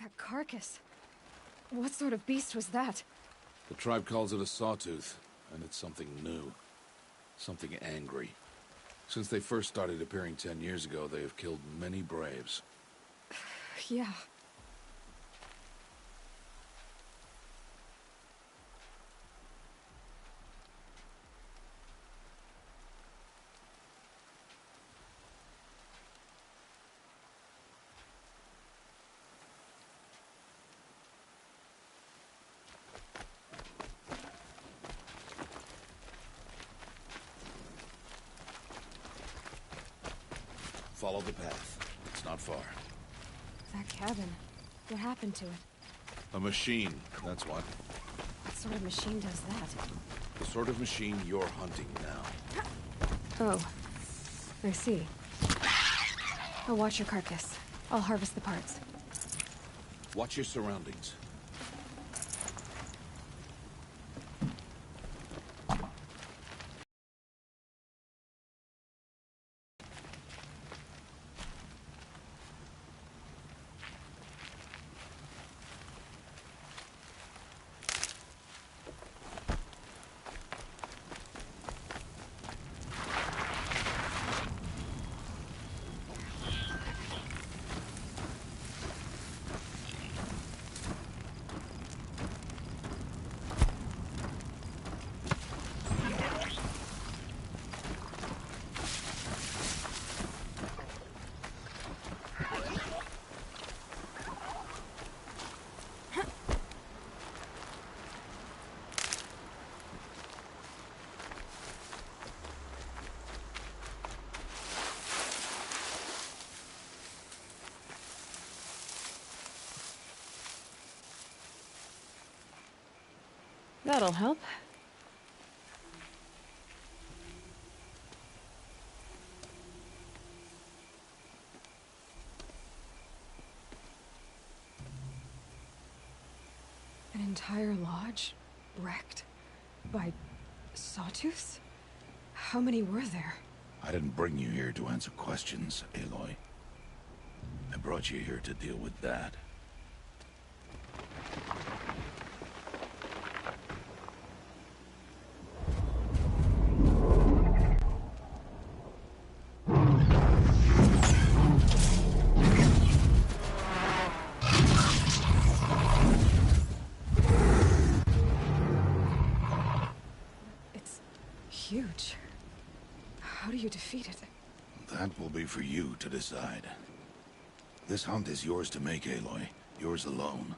That carcass. What sort of beast was that? The tribe calls it a sawtooth, and it's something new. Something angry. Since they first started appearing 10 years ago, they have killed many braves. Yeah. Follow the path. It's not far. That cabin. What happened to it? A machine, that's what. What sort of machine does that? The sort of machine you're hunting now. Oh. I see. I'll watch your carcass. I'll harvest the parts. Watch your surroundings. That'll help. An entire lodge wrecked by sawtooths? How many were there? I didn't bring you here to answer questions, Aloy. I brought you here to deal with that. Huge. How do you defeat it? That will be for you to decide. This hunt is yours to make, Aloy. Yours alone.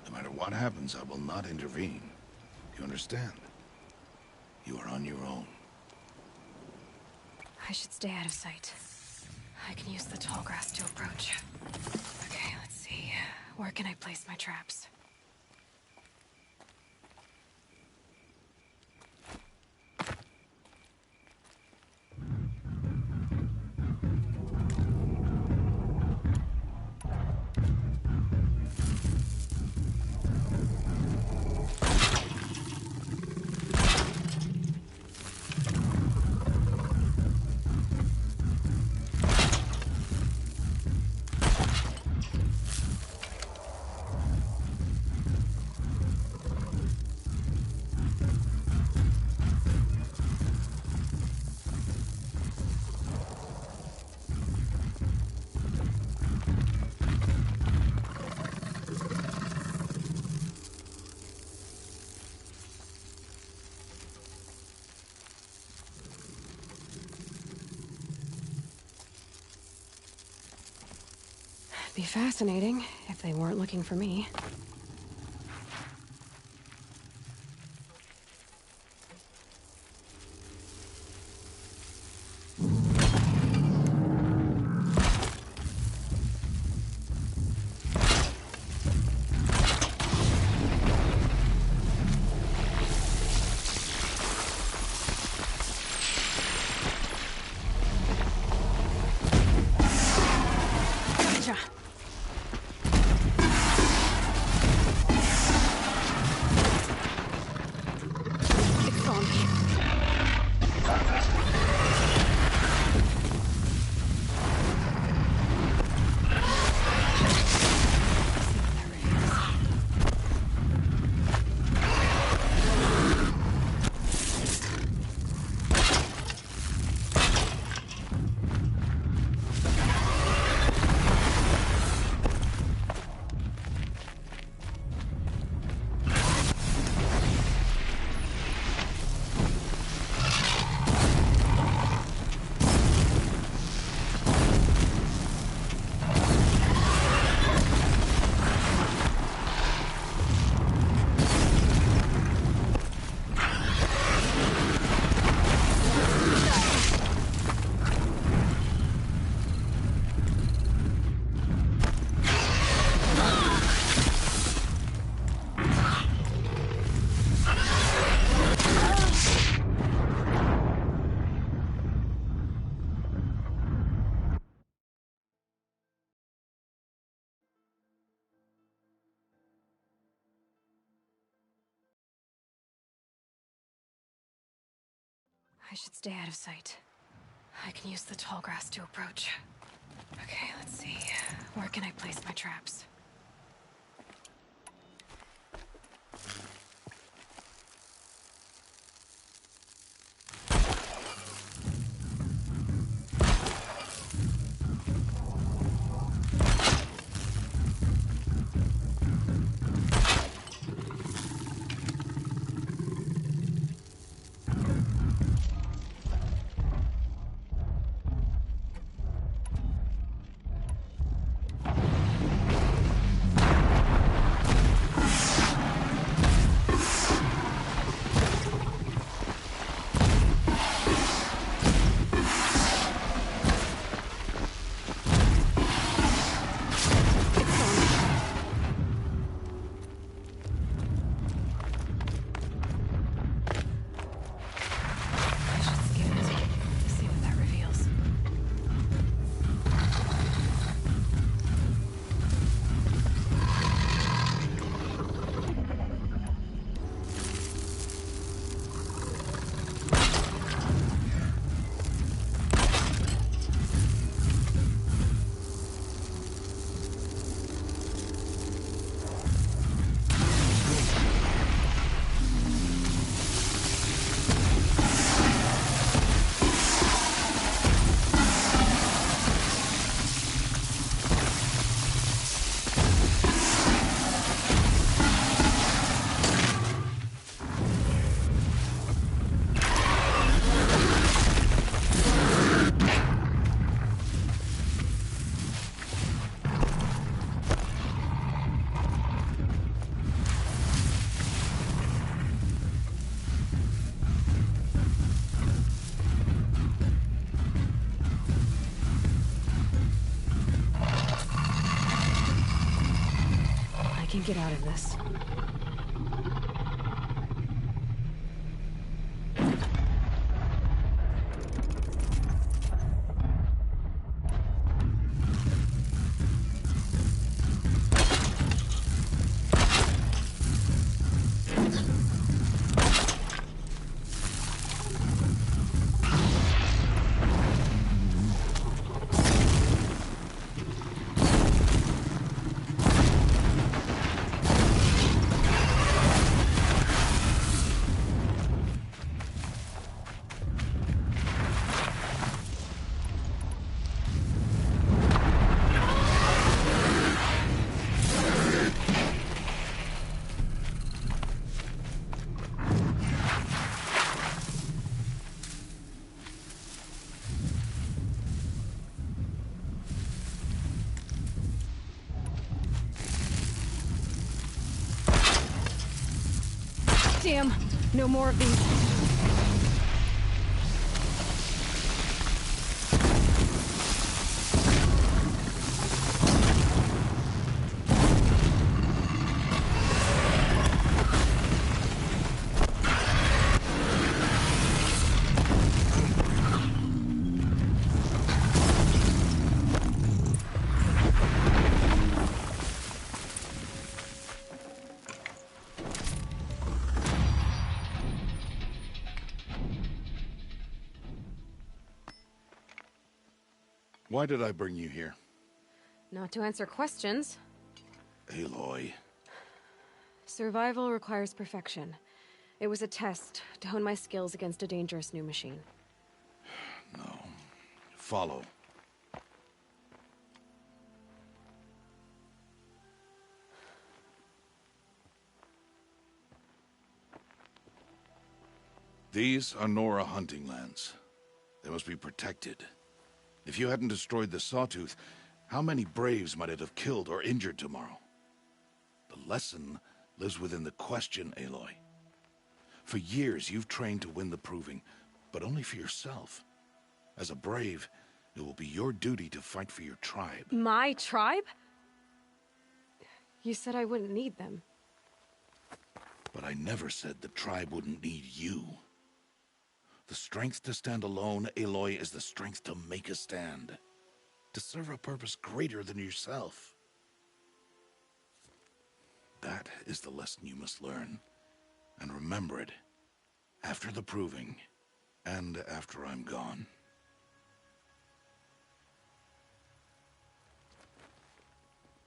No matter what happens, I will not intervene. You understand? You are on your own. I should stay out of sight. I can use the tall grass to approach. Okay, let's see. Where can I place my traps? Be fascinating if they weren't looking for me. I should stay out of sight. I can use the tall grass to approach. Okay, let's see. Where can I place my traps? I can get out of this. Damn, no more of these. Why did I bring you here? Not to answer questions. Aloy. Survival requires perfection. It was a test to hone my skills against a dangerous new machine. No. Follow. These are Nora hunting lands. They must be protected. If you hadn't destroyed the Sawtooth, how many Braves might it have killed or injured tomorrow? The lesson lives within the question, Aloy. For years, you've trained to win the Proving, but only for yourself. As a Brave, it will be your duty to fight for your tribe. My tribe? You said I wouldn't need them. But I never said the tribe wouldn't need you. The strength to stand alone, Aloy, is the strength to make a stand. To serve a purpose greater than yourself. That is the lesson you must learn. And remember it. After the Proving, And after I'm gone.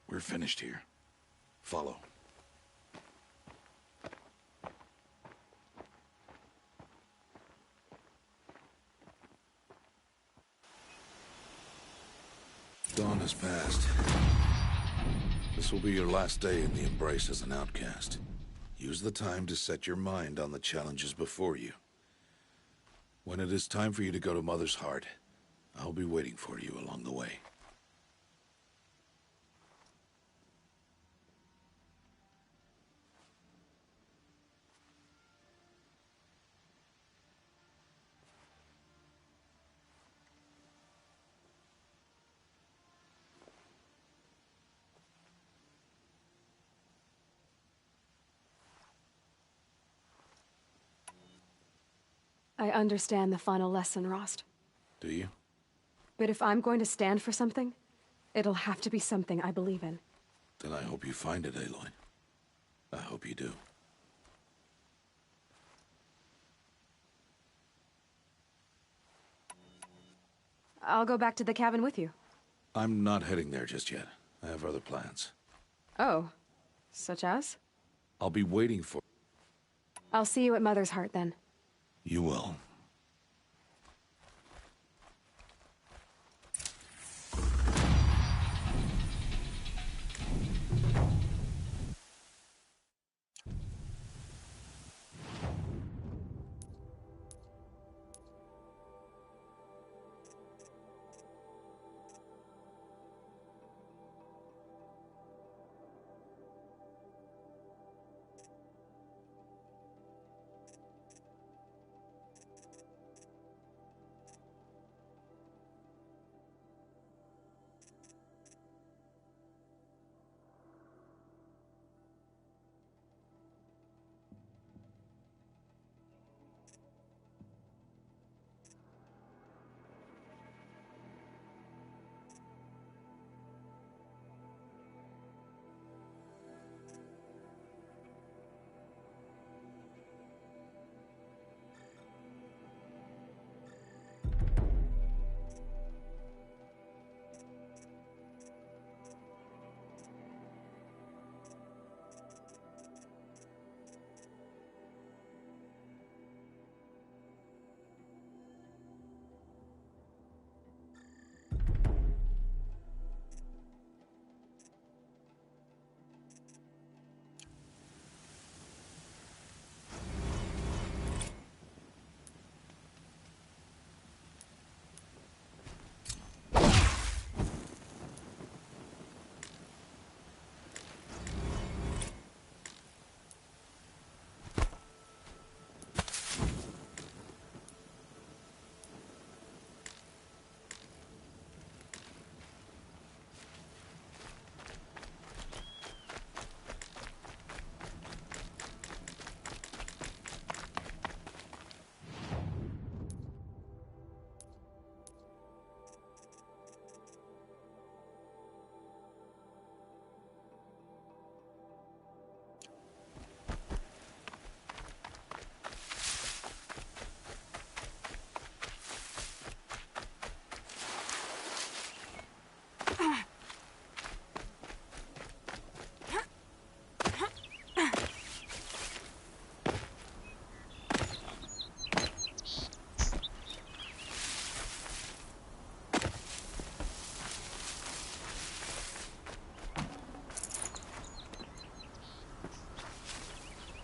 We're finished here. Follow. Dawn has passed. This will be your last day in the Embrace as an outcast. Use the time to set your mind on the challenges before you. When it is time for you to go to Mother's Heart, I'll be waiting for you along the way. I understand the final lesson, Rost. Do you? But if I'm going to stand for something, it'll have to be something I believe in. Then I hope you find it, Aloy. I hope you do. I'll go back to the cabin with you. I'm not heading there just yet. I have other plans. Oh. Such as? I'll be waiting for... I'll see you at Mother's Heart, then. You will.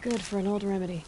Good for an old remedy.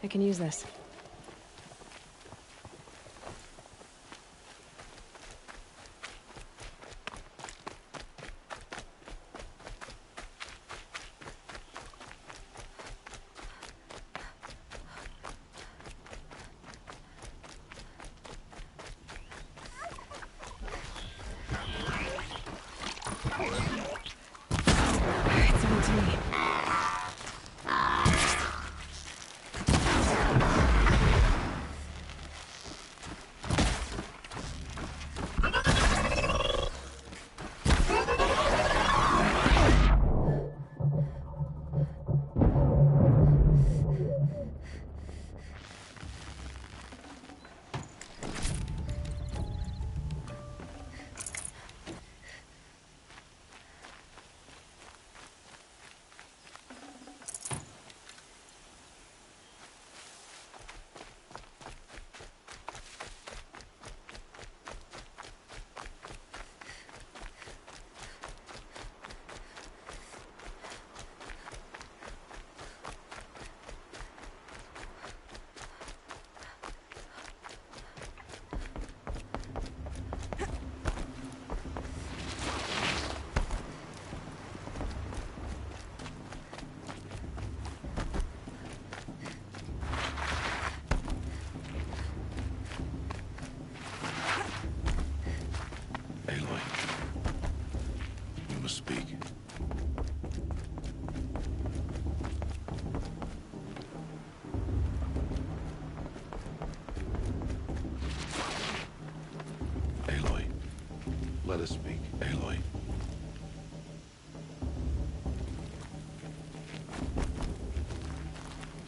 I can use this. It's only to me. Aloy, you must speak. Aloy, let us speak. Aloy.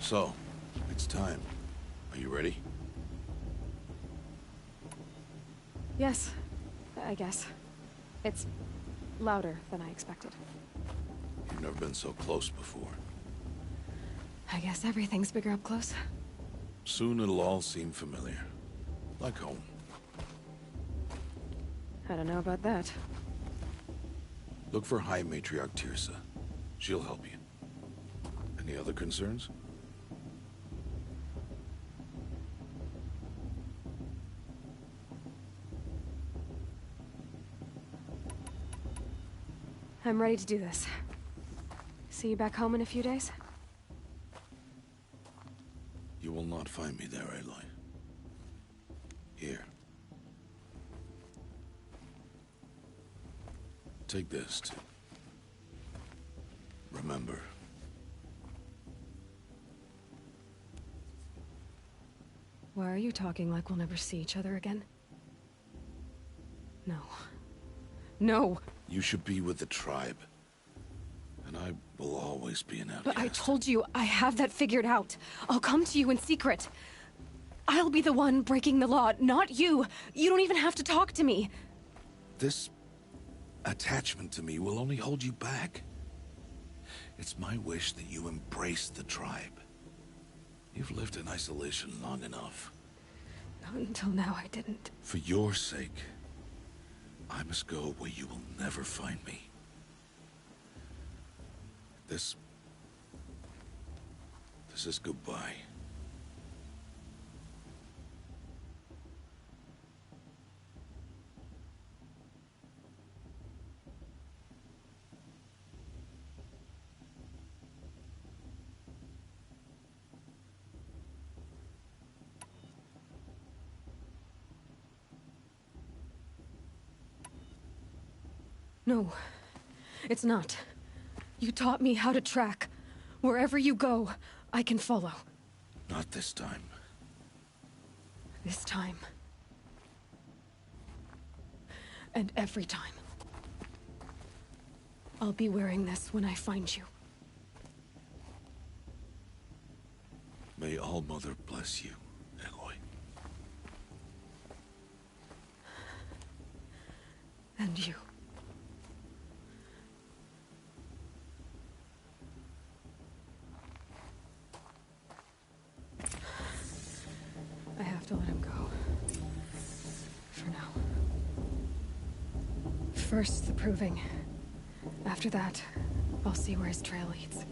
So, it's time. Are you ready? Yes, I guess. It's louder than I expected. You've never been so close before. I guess everything's bigger up close. Soon it'll all seem familiar. Like home. I don't know about that. Look for High Matriarch Tirsa. She'll help you. Any other concerns? I'm ready to do this. See you back home in a few days? You will not find me there, Aloy. Here. Take this to remember. Why are you talking like we'll never see each other again? No. No! You should be with the tribe. And I will always be an outcast. But I told you, I have that figured out. I'll come to you in secret. I'll be the one breaking the law, not you. You don't even have to talk to me. This attachment to me will only hold you back. It's my wish that you embrace the tribe. You've lived in isolation long enough. Not until now, I didn't. For your sake, I must go where you will never find me. This is goodbye. No, it's not. You taught me how to track. Wherever you go, I can follow. Not this time. This time. And every time. I'll be wearing this when I find you. May All-Mother bless you, Aloy. And you. I have to let him go. For now. First, the proving. After that, I'll see where his trail leads.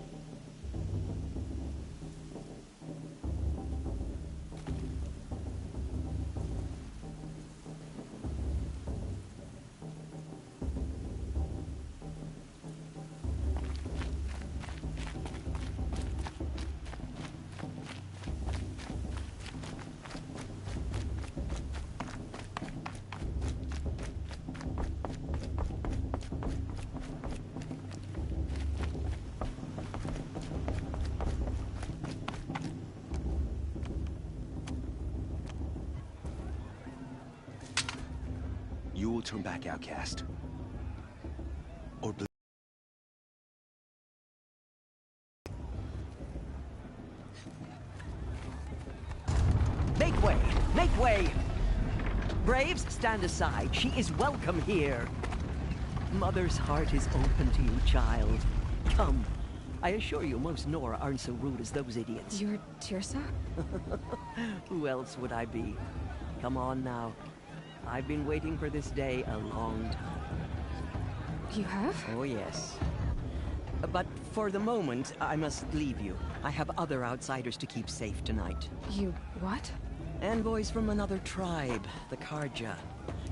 turn back, outcast. Or Make way! Make way! Braves, stand aside. She is welcome here. Mother's heart is open to you, child. Come. I assure you, most Nora aren't so rude as those idiots. You're Tirsa? Who else would I be? Come on now. I've been waiting for this day a long time. You have? Oh, yes. But for the moment, I must leave you. I have other outsiders to keep safe tonight. You what? Envoys from another tribe, the Karja.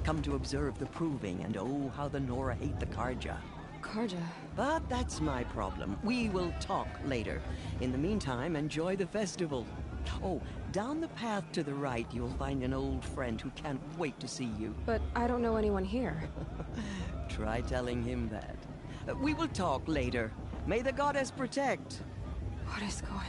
Come to observe the proving, and oh, how the Nora hate the Karja. Karja? But that's my problem. We will talk later. In the meantime, enjoy the festival. Oh, down the path to the right, you'll find an old friend who can't wait to see you. But I don't know anyone here. Try telling him that. We will talk later. May the goddess protect. What is going on?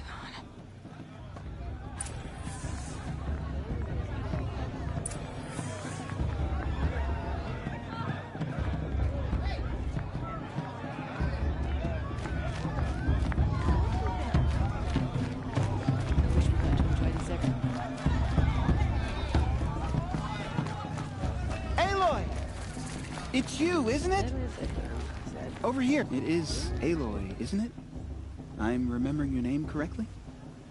Aloy! It's you, isn't it? Over here. It is Aloy, isn't it? I'm remembering your name correctly?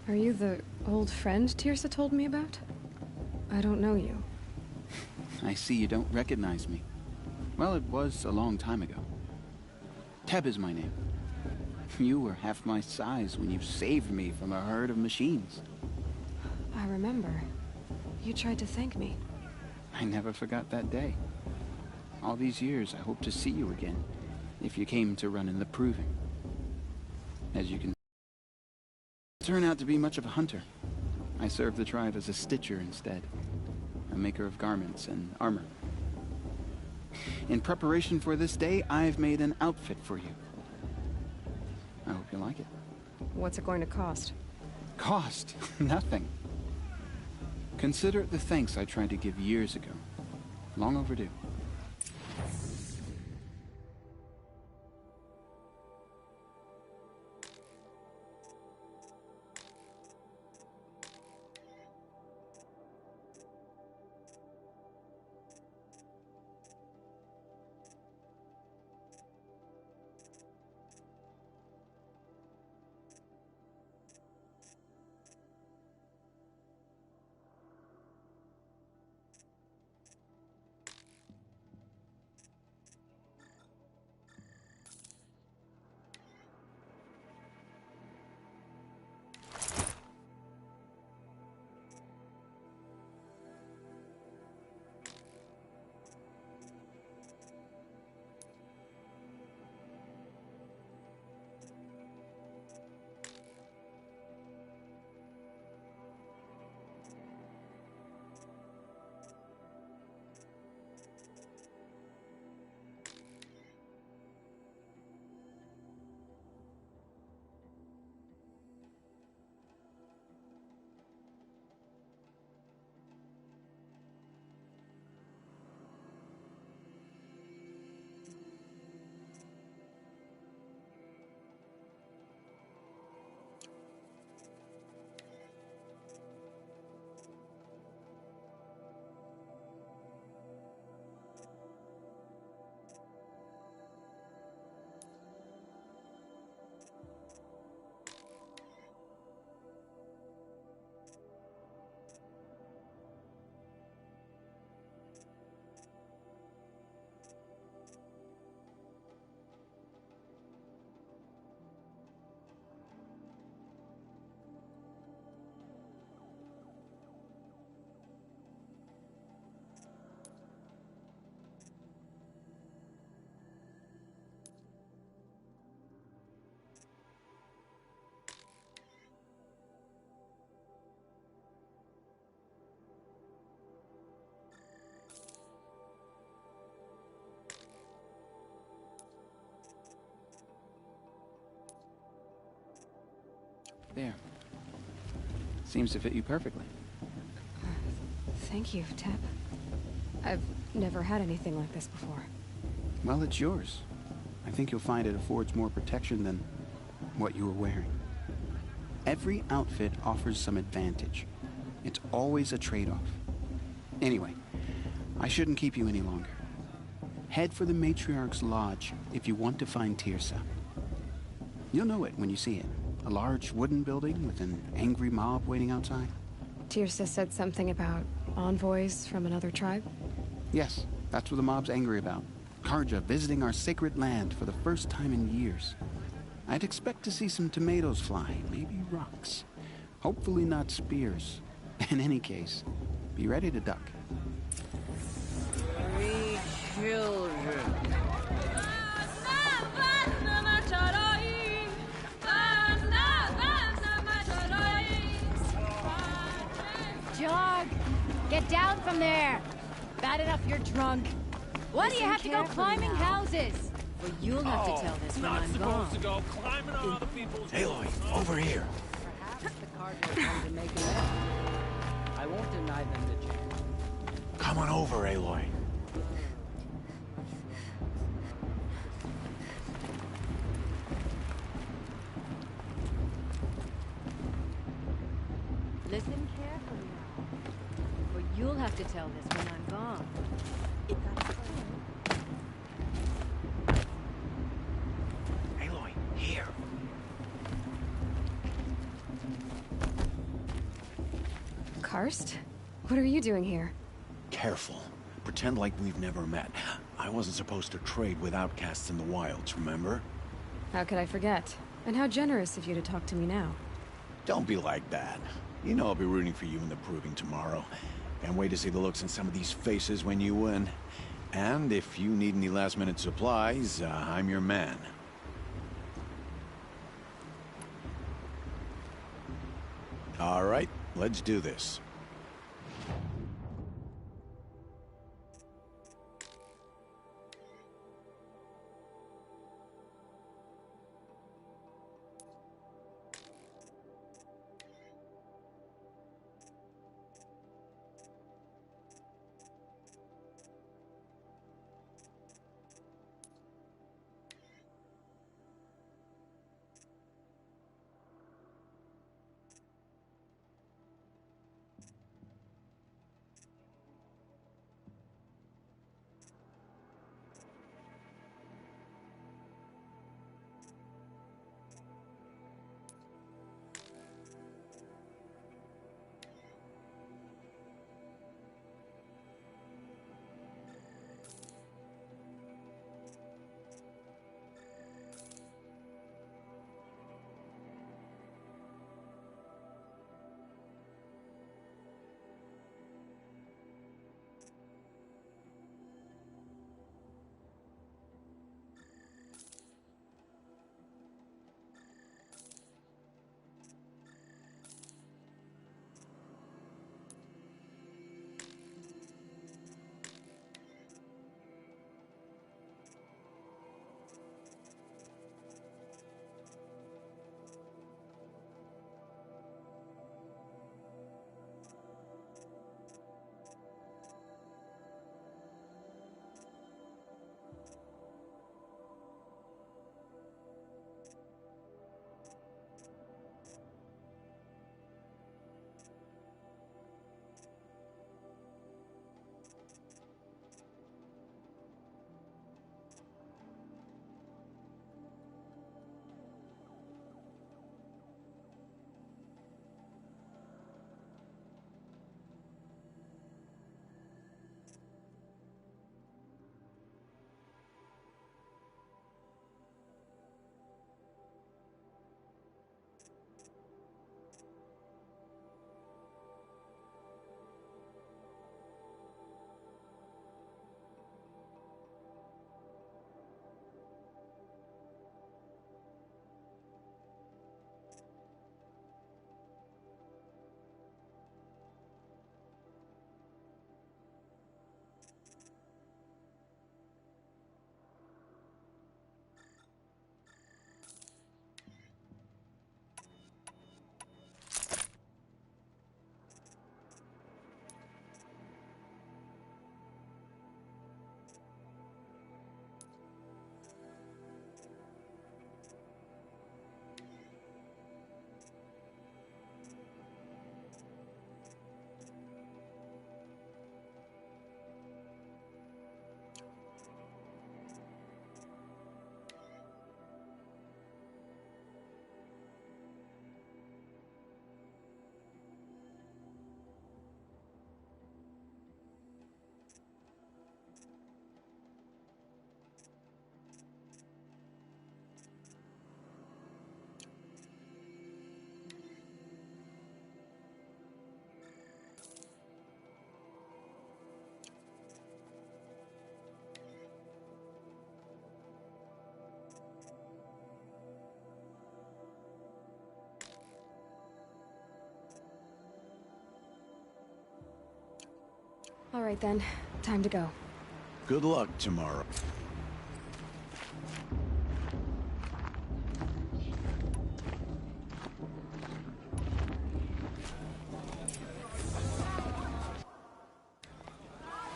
Are you the old friend Tirsa told me about? I don't know you. I see you don't recognize me. Well, it was a long time ago. Teb is my name. You were half my size when you saved me from a herd of machines. I remember. You tried to thank me. I never forgot that day. All these years, I hope to see you again, if you came to run in the proving. As you can turn out to be much of a hunter. I served the tribe as a stitcher instead, a maker of garments and armor. In preparation for this day, I've made an outfit for you. I hope you like it. What's it going to cost? Cost? Nothing. Consider it the thanks I tried to give years ago. Long overdue. There. Seems to fit you perfectly. Thank you, Teb. I've Never had anything like this before. Well, it's yours. I think you'll find it affords more protection than what you were wearing. Every outfit offers some advantage. It's always a trade-off. Anyway, I shouldn't keep you any longer. Head for the Matriarch's Lodge if you want to find Tirsa. You'll know it when you see it. A large wooden building with an angry mob waiting outside. Tirsa said something about envoys from another tribe? Yes, that's what the mob's angry about. Karja visiting our sacred land for the first time in years. I'd expect to see some tomatoes fly, maybe rocks. Hopefully not spears. In any case, be ready to duck. 3 children. Jog! Get down from there! Bad enough you're drunk. Why do you have to go climbing houses? Well, you'll have to tell this when I'm gone. To go climbing on other people's Aloy, over here. Perhaps the Cardinals come to make an effort. I won't deny them the chance. Come on over, Aloy. Listen carefully now. For you'll have to tell this when I'm gone. Aloy, here. Karst? What are you doing here? Careful. Pretend like we've never met. I wasn't supposed to trade with outcasts in the wilds, remember? How could I forget? And how generous of you to talk to me now. Don't be like that. You know I'll be rooting for you in the proving tomorrow. Can't wait to see the looks on some of these faces when you win. And if you need any last-minute supplies, I'm your man. All right, let's do this. All right then, time to go. Good luck tomorrow.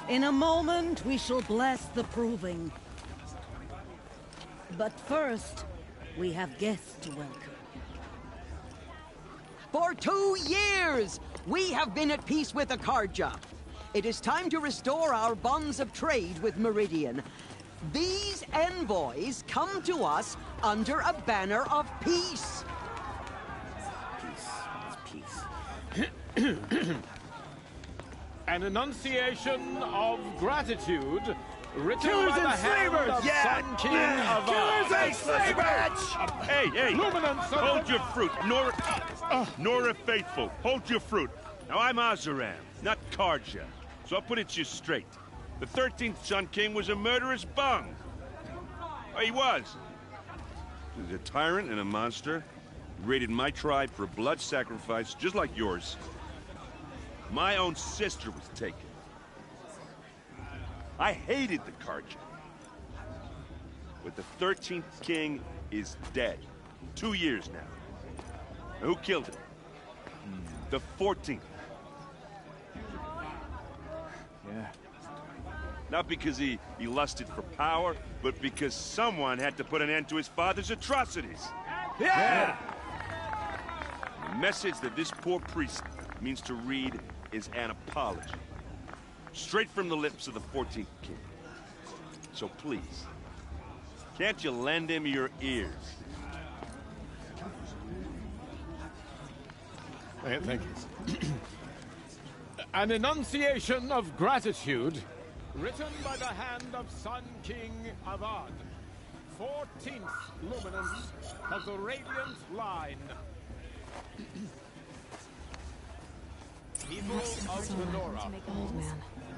In a moment, we shall bless the proving. But first, we have guests to welcome. For 2 years, we have been at peace with Akarja. It is time to restore our bonds of trade with Meridian. These envoys come to us under a banner of peace. Peace. An enunciation of gratitude written by the hand of Sun King of Killers and slavers! Hey, hold your fruit. Nora Faithful, hold your fruit. Now, I'm Azaram, not Karja, so I'll put it to you straight. The 13th Sun King was a murderous bung. Oh, he was. He was a tyrant and a monster. He raided my tribe for blood sacrifice, just like yours. My own sister was taken. I hated the Karja. But the 13th king is dead. 2 years now. Now, who killed him? The 14th. Yeah. Not because he lusted for power, but because someone had to put an end to his father's atrocities. Yeah! The message that this poor priest means to read is an apology. Straight from the lips of the 14th king. So please, can't you lend him your ears? Thank you. An enunciation of gratitude written by the hand of Sun King Avad, 14th luminance of the Radiant Line. People of the Nora, Old man.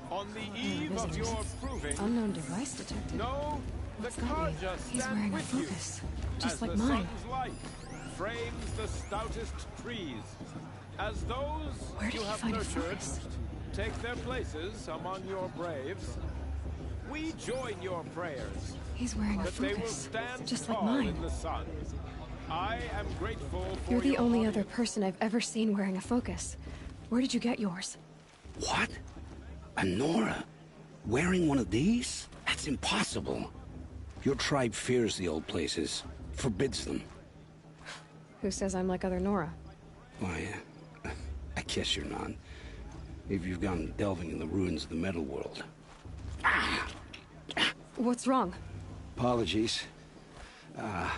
on the eve of your proving, Unknown device detected. know the What's that mean? Karja He's stand wearing a with you focus, just as like the mine. sun's light frames the stoutest trees, as those Where did you he have find a nurtured focus? take their places among your braves. We join your prayers He's wearing a that they will focus, stand just like tall mine. in the sun. I am grateful for You're the your only audience. other person I've ever seen wearing a focus. Where did you get yours? What? A Nora? Wearing one of these? That's impossible. Your tribe fears the old places, forbids them. Who says I'm like other Nora? Why, I guess you're not. If you've gone delving in the ruins of the metal world. What's wrong? Apologies. A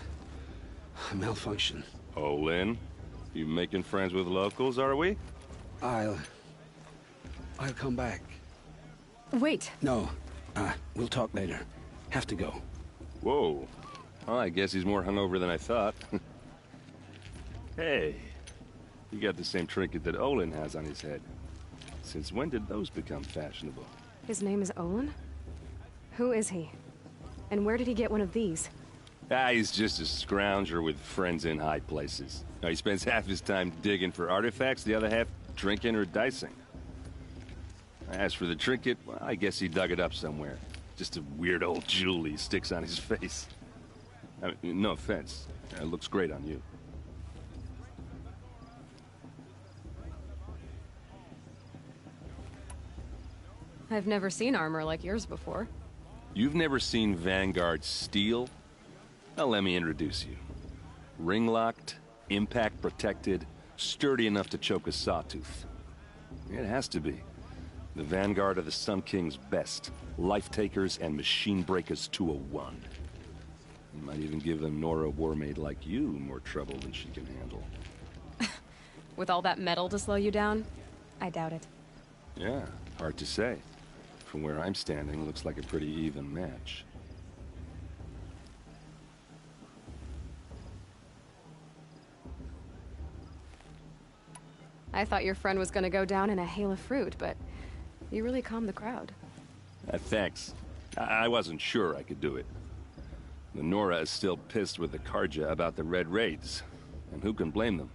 malfunction. Oh, Lynn, you making friends with locals, are we? I'll come back. Wait. No, we'll talk later. Have to go. Whoa. Well, I guess he's more hungover than I thought. Hey, you got the same trinket that Olin has on his head. Since when did those become fashionable? His name is Olin? Who is he? And where did he get one of these? He's just a scrounger with friends in high places. He spends half his time digging for artifacts, the other half drinking or dicing. As for the trinket, well, I guess he dug it up somewhere. Just a weird old jewel he sticks on his face. I mean, no offense. It looks great on you. I've never seen armor like yours before. You've never seen Vanguard steel? Well, let me introduce you. Ring-locked, impact-protected, sturdy enough to choke a sawtooth. It has to be. The Vanguard of the Sun King's best. Life-takers and machine-breakers to a one. You might even give a Nora warmaid like you more trouble than she can handle. With all that metal to slow you down? I doubt it. Yeah, hard to say. From where I'm standing, looks like a pretty even match. I thought your friend was gonna go down in a hail of fruit, but you really calmed the crowd. Thanks. I wasn't sure I could do it. The Nora is still pissed with the Karja about the Red Raids, and who can blame them?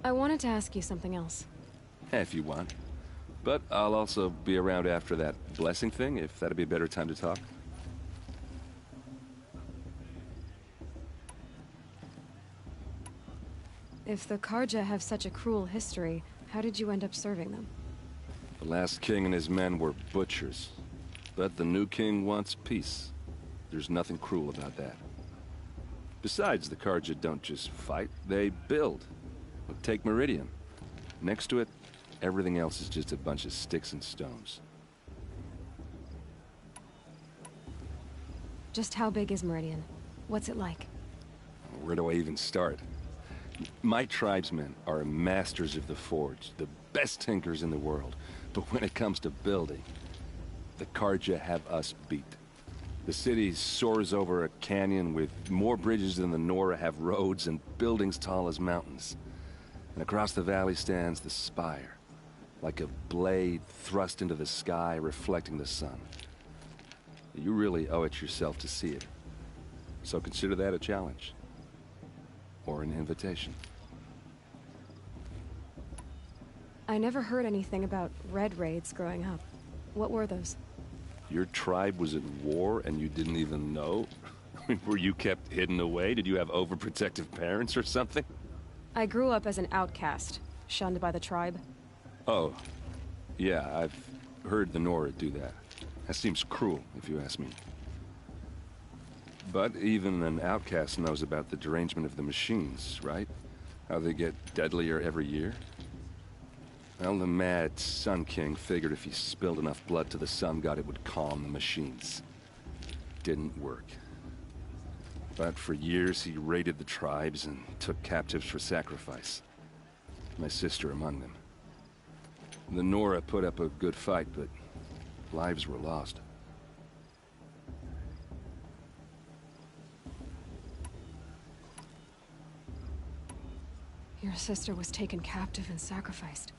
I wanted to ask you something else. If you want. But I'll also be around after that blessing thing, if that'd be a better time to talk. If the Karja have such a cruel history, how did you end up serving them? The last king and his men were butchers. But the new king wants peace. There's nothing cruel about that. Besides, the Karja don't just fight, they build. Well, take Meridian. Next to it, everything else is just a bunch of sticks and stones. Just how big is Meridian? What's it like? Where do I even start? My tribesmen are masters of the forge, the best tinkers in the world. But when it comes to building, the Karja have us beat. The city soars over a canyon with more bridges than the Nora have roads and buildings tall as mountains. And across the valley stands the spire, like a blade thrust into the sky reflecting the sun. You really owe it yourself to see it. So consider that a challenge. Or an invitation. I never heard anything about red raids growing up. What were those? Your tribe was at war and you didn't even know? Were you kept hidden away? Did you have overprotective parents or something? I grew up as an outcast, shunned by the tribe. Oh, yeah, I've heard the Nora do that. That seems cruel, if you ask me. But even an outcast knows about the derangement of the machines, right? How they get deadlier every year? Well, the mad Sun King figured if he spilled enough blood to the Sun God, it would calm the machines. Didn't work. But for years, he raided the tribes and took captives for sacrifice. My sister among them. The Nora put up a good fight, but lives were lost. Your sister was taken captive and sacrificed.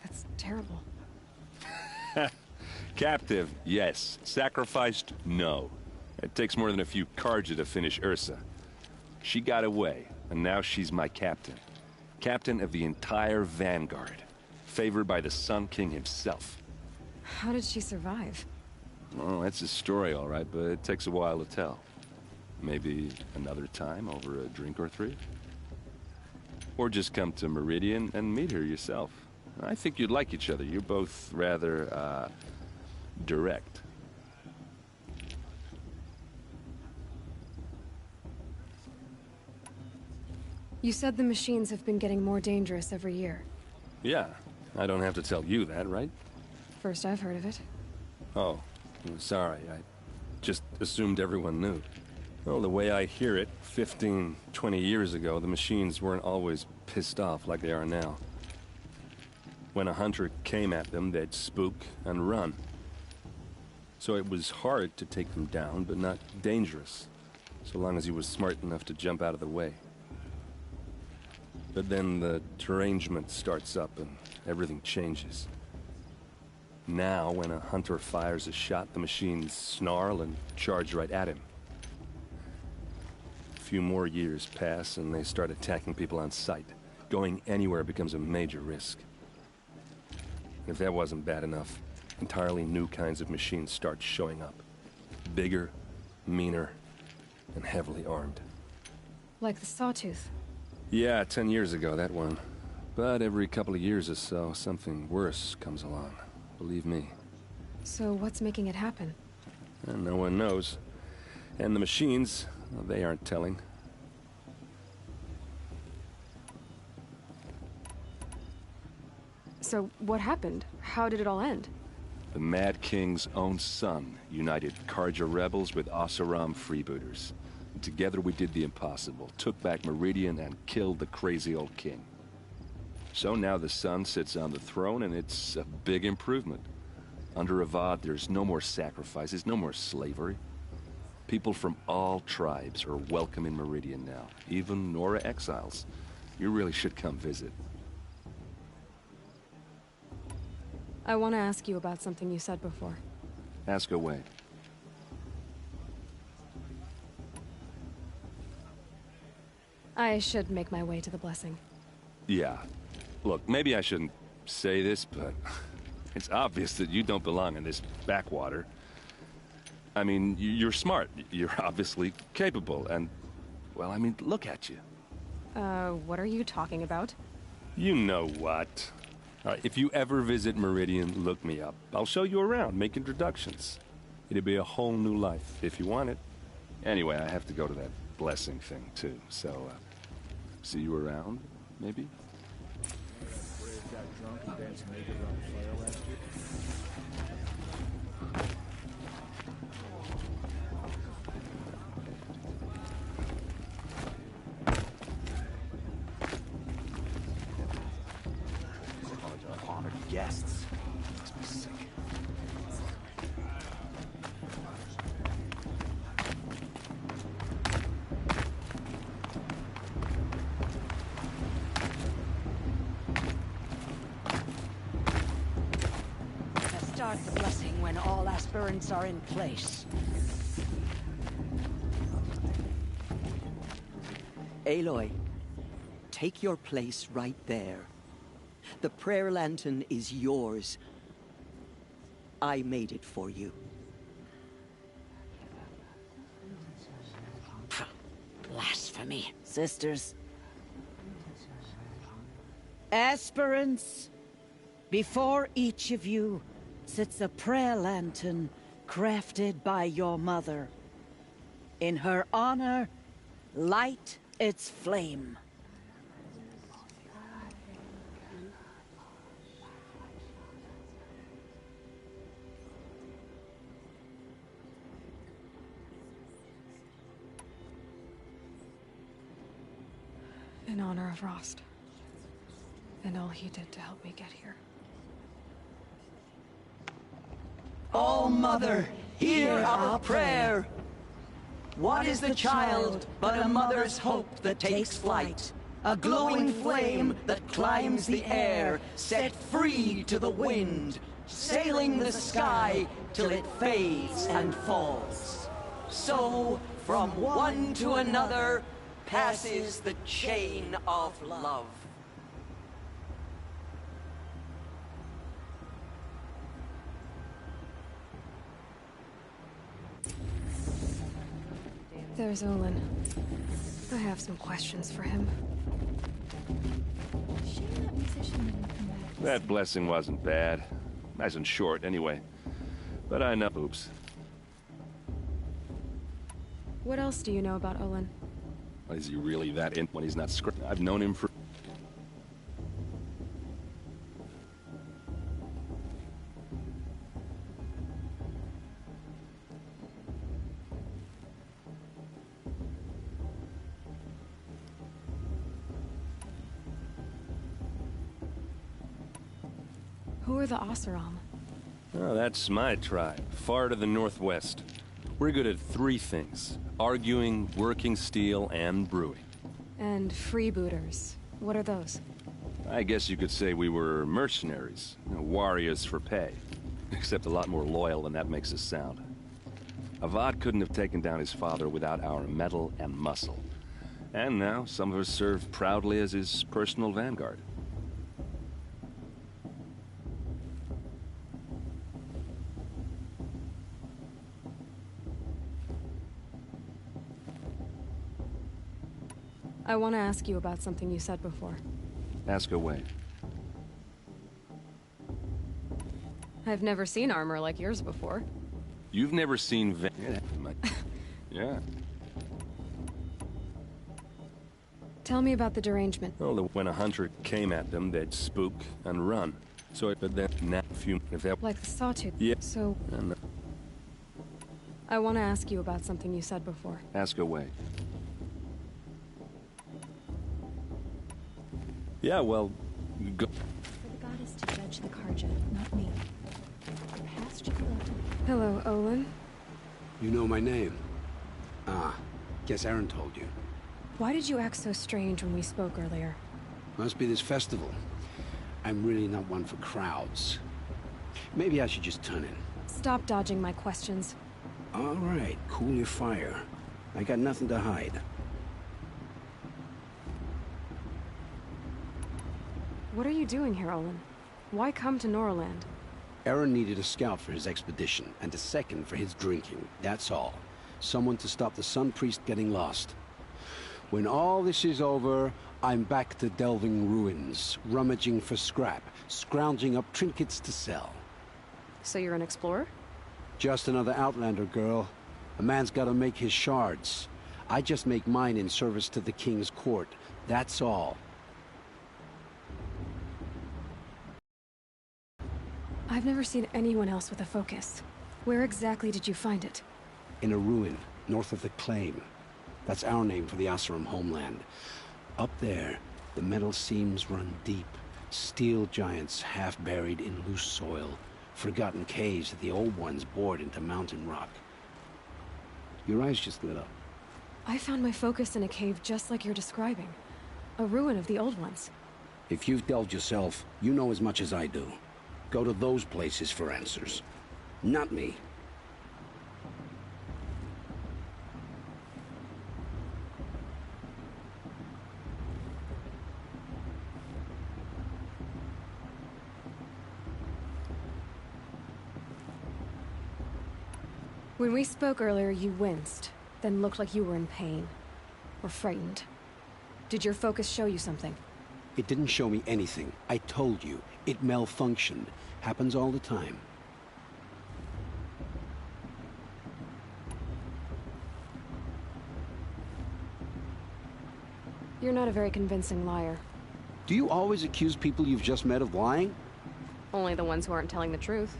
That's terrible. Captive, yes. Sacrificed, no. It takes more than a few Karja to finish Ursa. She got away, and now she's my captain. Captain of the entire Vanguard. Favored by the Sun King himself. How did she survive? Well, that's a story, all right, but it takes a while to tell. Maybe another time over a drink or three? Or just come to Meridian and meet her yourself. I think you'd like each other. You're both rather, direct. You said the machines have been getting more dangerous every year. Yeah, I don't have to tell you that, right? First I've heard of it. Oh, I'm sorry. I just assumed everyone knew. Well, the way I hear it, 15, 20 years ago, the machines weren't always pissed off like they are now. When a hunter came at them, they'd spook and run. So it was hard to take them down, but not dangerous, so long as he was smart enough to jump out of the way. But then the derangement starts up and everything changes. Now, when a hunter fires a shot, the machines snarl and charge right at him. A few more years pass and they start attacking people on sight. Going anywhere becomes a major risk. And if that wasn't bad enough, entirely new kinds of machines start showing up. Bigger, meaner, and heavily armed. Like the Sawtooth. Yeah, 10 years ago, that one. But every couple of years or so, something worse comes along. Believe me. So what's making it happen? And no one knows. And the machines, well, they aren't telling. So what happened? How did it all end? The Mad King's own son united Karja rebels with Oseram freebooters. Together we did the impossible, took back Meridian and killed the crazy old king. So now the son sits on the throne and it's a big improvement. Under Avad there's no more sacrifices, no more slavery. People from all tribes are welcome in Meridian now, even Nora exiles. You really should come visit. I want to ask you about something you said before. Ask away. I should make my way to the blessing. Yeah. Look, maybe I shouldn't say this, but it's obvious that you don't belong in this backwater. I mean, you're smart. You're obviously capable, and, well, I mean, look at you. What are you talking about? You know what. All right, if you ever visit Meridian, look me up. I'll show you around, make introductions. It'll be a whole new life, if you want it. Anyway, I have to go to that blessing thing, too, so, see you around, maybe? Honored guests. Must be sick. Start the blessing when all aspirants are in place. Aloy, take your place right there. The prayer lantern is yours. I made it for you. Blasphemy. Sisters. Aspirants, before each of you sits a prayer lantern crafted by your mother. In her honor, light its flame. In honor of Rost. And all he did to help me get here. Oh, Mother, hear our prayer. What is the child but a mother's hope that takes flight? A glowing flame that climbs the air, set free to the wind, sailing the sky till it fades and falls. So, from one to another, passes the chain of love. There's Olin. I have some questions for him. That blessing wasn't bad. Nice and short, anyway. But I know. Oops. What else do you know about Olin? Is he really that in when he's not script? I've known him for... Who are the Oseram? Oh, that's my tribe, far to the northwest. We're good at three things: arguing, working steel, and brewing. And freebooters. What are those? I guess you could say we were mercenaries, warriors for pay. Except a lot more loyal than that makes us sound. Avad couldn't have taken down his father without our metal and muscle. And now, some of us serve proudly as his personal vanguard. I want to ask you about something you said before. Ask away. I've never seen armor like yours before. You've never seen Yeah. Tell me about the derangement. Well, when a hunter came at them, they'd spook and run. So, but then, now, if they... Like the sawtooth. Yeah. So... And, I want to ask you about something you said before. ask away. Yeah, well, go... For the goddess to judge the Karja, not me. The past should be left. Hello, Olin. You know my name? Ah, guess Aaron told you. Why did you act so strange when we spoke earlier? Must be this festival. I'm really not one for crowds. Maybe I should just turn in. Stop dodging my questions. All right, cool your fire. I got nothing to hide. What are you doing here, Olin? Why come to Norland? Aaron needed a scout for his expedition, and a second for his drinking. That's all. Someone to stop the Sun Priest getting lost. When all this is over, I'm back to delving ruins, rummaging for scrap, scrounging up trinkets to sell. So you're an explorer? Just another Outlander, girl. A man's gotta make his shards. I just make mine in service to the King's court. That's all. I've never seen anyone else with a focus. Where exactly did you find it? In a ruin, north of the Claim. That's our name for the Asuram homeland. Up there, the metal seams run deep. Steel giants half buried in loose soil. Forgotten caves that the old ones bored into mountain rock. Your eyes just lit up. I found my focus in a cave just like you're describing. A ruin of the old ones. If you've delved yourself, you know as much as I do. Go to those places for answers. Not me. When we spoke earlier, you winced, then looked like you were in pain. Or frightened. Did your focus show you something? It didn't show me anything. I told you. It malfunctioned. Happens all the time. You're not a very convincing liar. Do you always accuse people you've just met of lying? Only the ones who aren't telling the truth.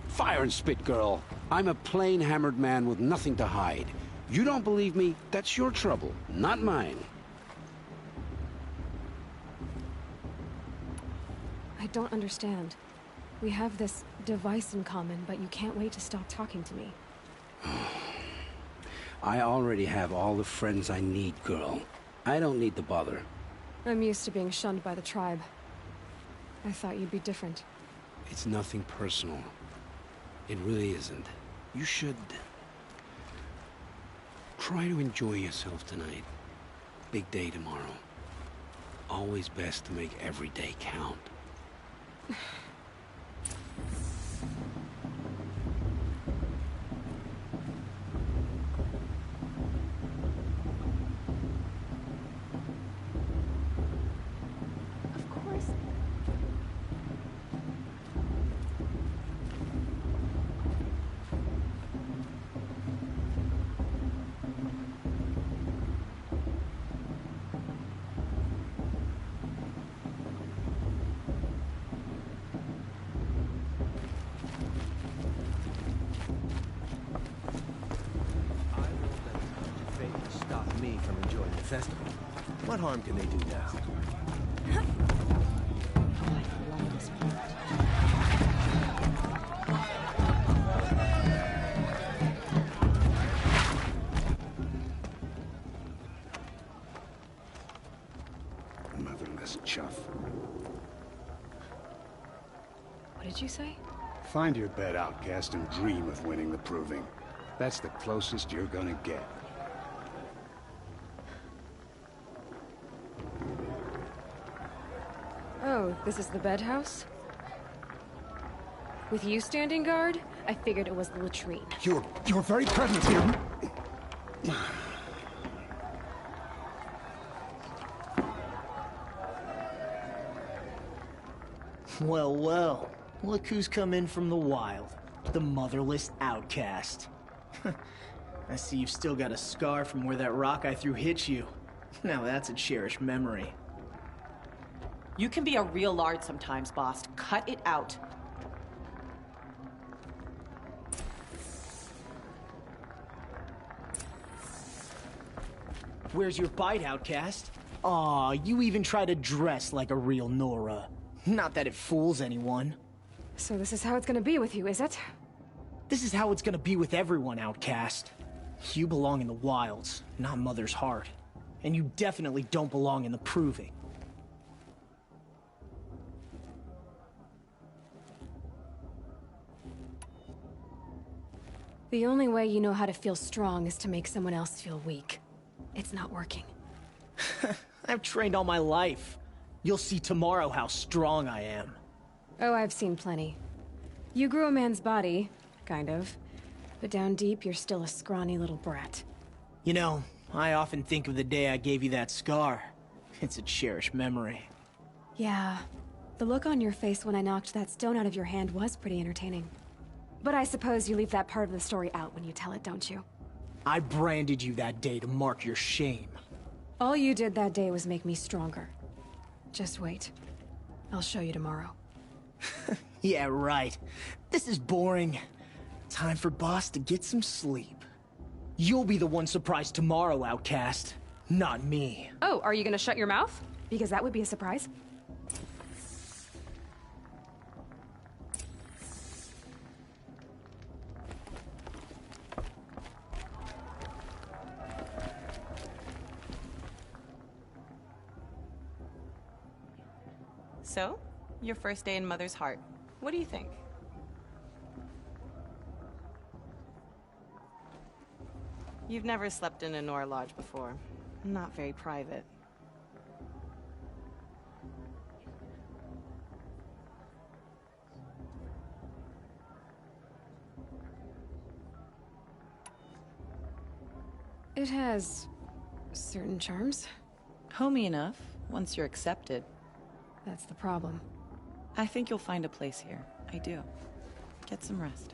Fire and spit, girl. I'm a plain hammered man with nothing to hide. You don't believe me? That's your trouble, not mine. I don't understand. We have this device in common, but you can't wait to stop talking to me. I already have all the friends I need, girl. I don't need the bother. I'm used to being shunned by the tribe. I thought you'd be different. It's nothing personal. It really isn't. You should... try to enjoy yourself tonight. Big day tomorrow. Always best to make every day count. Of course. Festival. What harm can they do now? Motherless chuff. What did you say? Find your bed, outcast, and dream of winning the proving. That's the closest you're gonna get. Oh, this is the bedhouse? With you standing guard, I figured it was the latrine. Your very presence here... Well, well. Look who's come in from the wild. The motherless outcast. I see you've still got a scar from where that rock I threw hit you. Now that's a cherished memory. You can be a real lard sometimes, boss. Cut it out. Where's your bite, outcast? Aw, you even try to dress like a real Nora. Not that it fools anyone. So this is how it's gonna be with you, is it? This is how it's gonna be with everyone, outcast. You belong in the wilds, not Mother's heart. And you definitely don't belong in the proving. The only way you know how to feel strong is to make someone else feel weak. It's not working. I've trained all my life. You'll see tomorrow how strong I am. Oh, I've seen plenty. You grew a man's body, kind of. But down deep, you're still a scrawny little brat. You know, I often think of the day I gave you that scar. It's a cherished memory. Yeah. The look on your face when I knocked that stone out of your hand was pretty entertaining. But I suppose you leave that part of the story out when you tell it, don't you? I branded you that day to mark your shame. All you did that day was make me stronger. Just wait. I'll show you tomorrow. Yeah, right. This is boring. Time for Boss to get some sleep. You'll be the one surprised tomorrow, outcast. Not me. Oh, are you gonna shut your mouth? Because that would be a surprise. So, your first day in Mother's Heart. What do you think? You've never slept in a Nora Lodge before. Not very private. It has certain charms. Homey enough, once you're accepted. That's the problem. I think you'll find a place here. I do. Get some rest.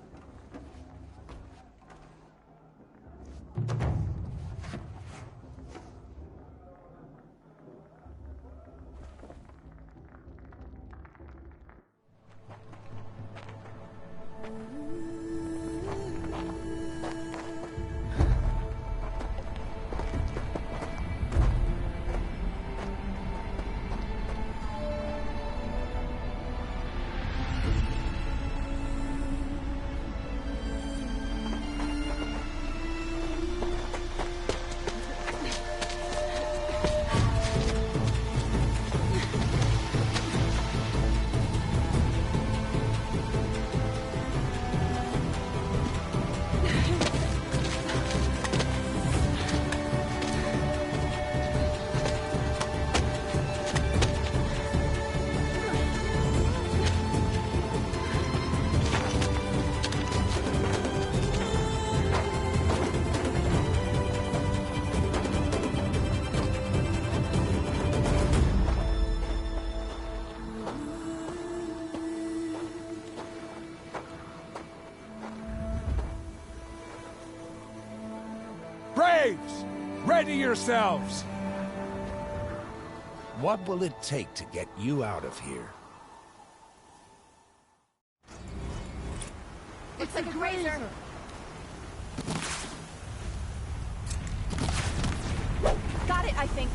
Braves! Ready yourselves! What will it take to get you out of here? It's like a grazer. Got it, I think.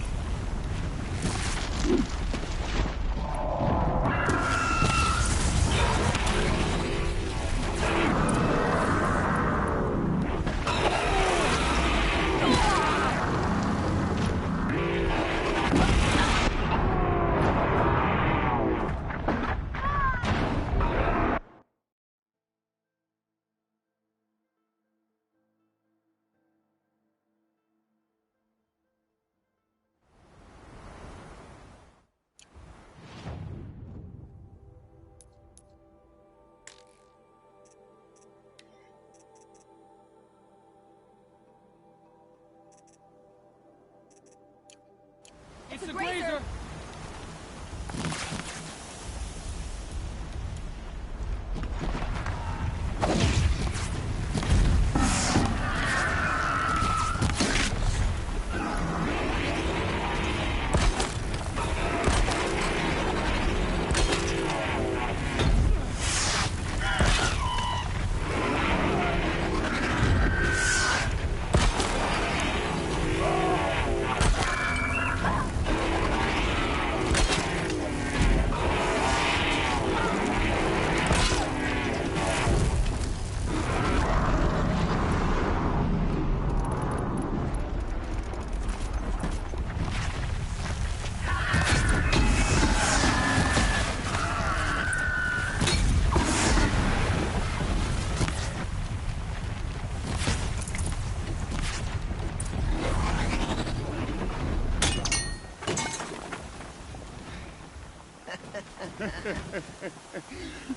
It's a grazer!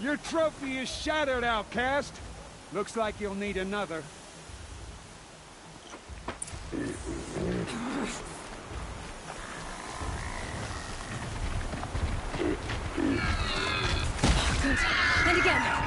Your trophy is shattered, outcast. Looks like you'll need another. Good. And again.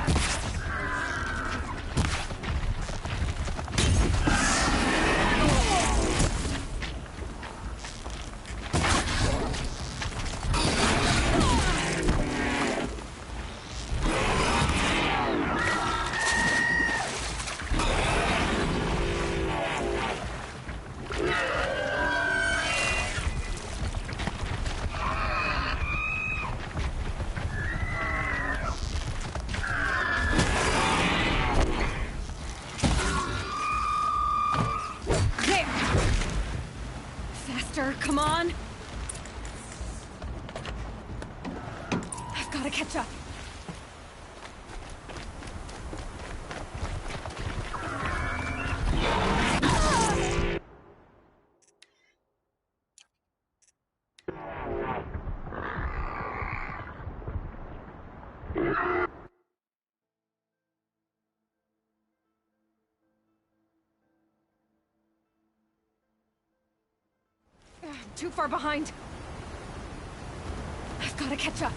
Come on! I've got to catch up. Too far behind. I've got to catch up.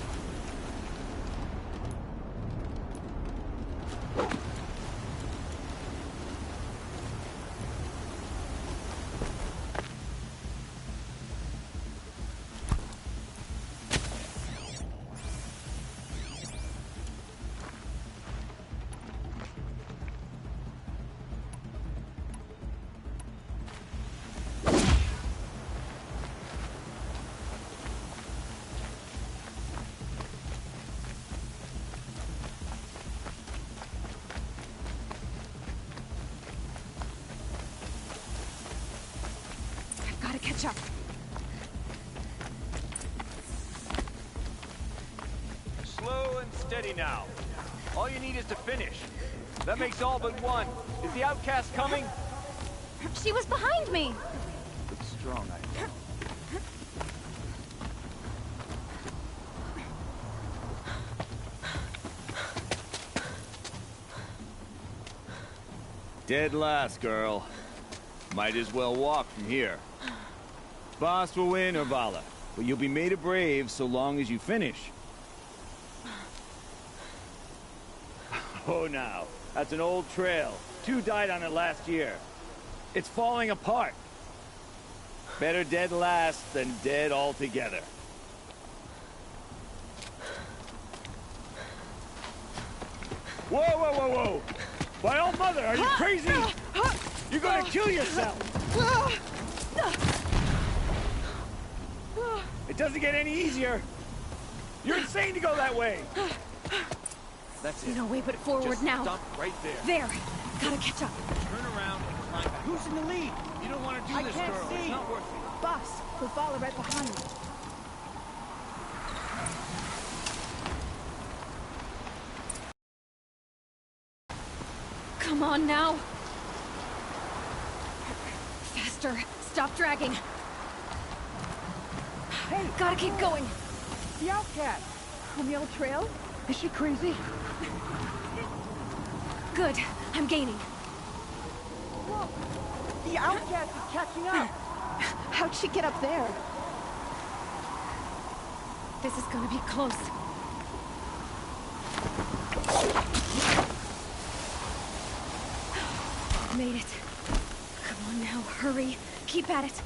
Catch up. Slow and steady now. All you need is to finish. That makes all but one. Is the outcast coming? She was behind me. It's strong, I think. Dead last, girl. Might as well walk from here. Boss will win, or Vala, but you'll be made a brave so long as you finish. Oh, now, that's an old trail. 2 died on it last year. It's falling apart. Better dead last than dead altogether. Whoa, whoa, whoa, whoa! By all mother, are you crazy? You're gonna kill yourself! It doesn't get any easier. You're insane to go that way. That's it. No way but forward. Just now. Stop right there. There. Gotta catch up. Turn around and climb back. Who's in the lead? You don't want to do this, girl. It's not worth it. Boss, we'll follow right behind you. Come on now. Faster. Stop dragging. Hey, gotta keep going. The outcast. On the old trail? Is she crazy? Good. I'm gaining. Whoa! The outcast is catching up. How'd she get up there? This is gonna be close. Made it. Come on now, hurry. Keep at it.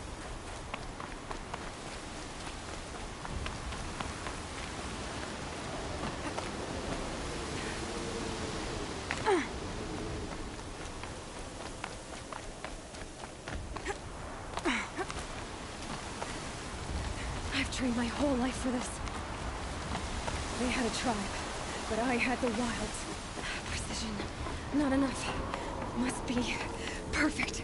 I've trained my whole life for this. They had a tribe, but I had the wilds. Precision. Not enough. Must be perfect.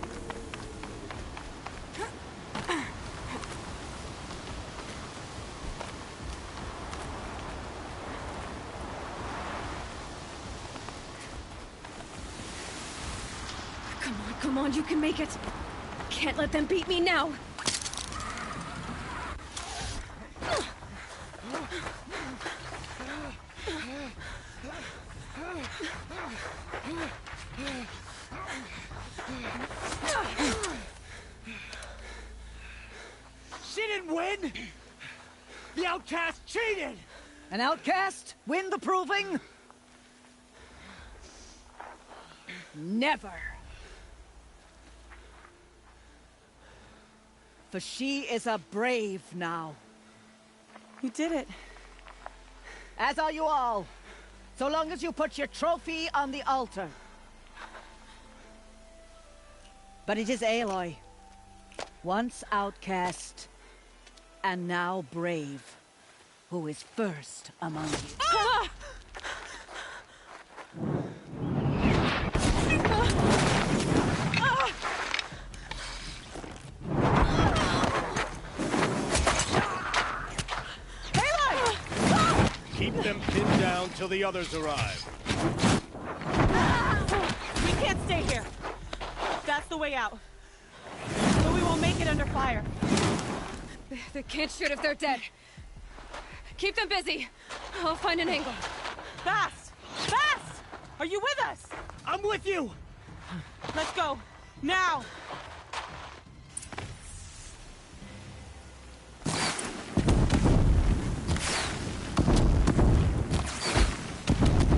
Come on, you can make it. Can't let them beat me now. She didn't win! The outcast cheated! An outcast? Win the proving? Never. For she is a brave now. You did it. As are you all. So long as you put your trophy on the altar. But it is Aloy. Once outcast, and now brave, who is first among you. Ah! Keep them pinned down till the others arrive. We can't stay here. That's the way out. But we won't make it under fire. They can't shoot if they're dead. Keep them busy. I'll find an angle. Fast! Fast! Are you with us? I'm with you! Let's go. Now!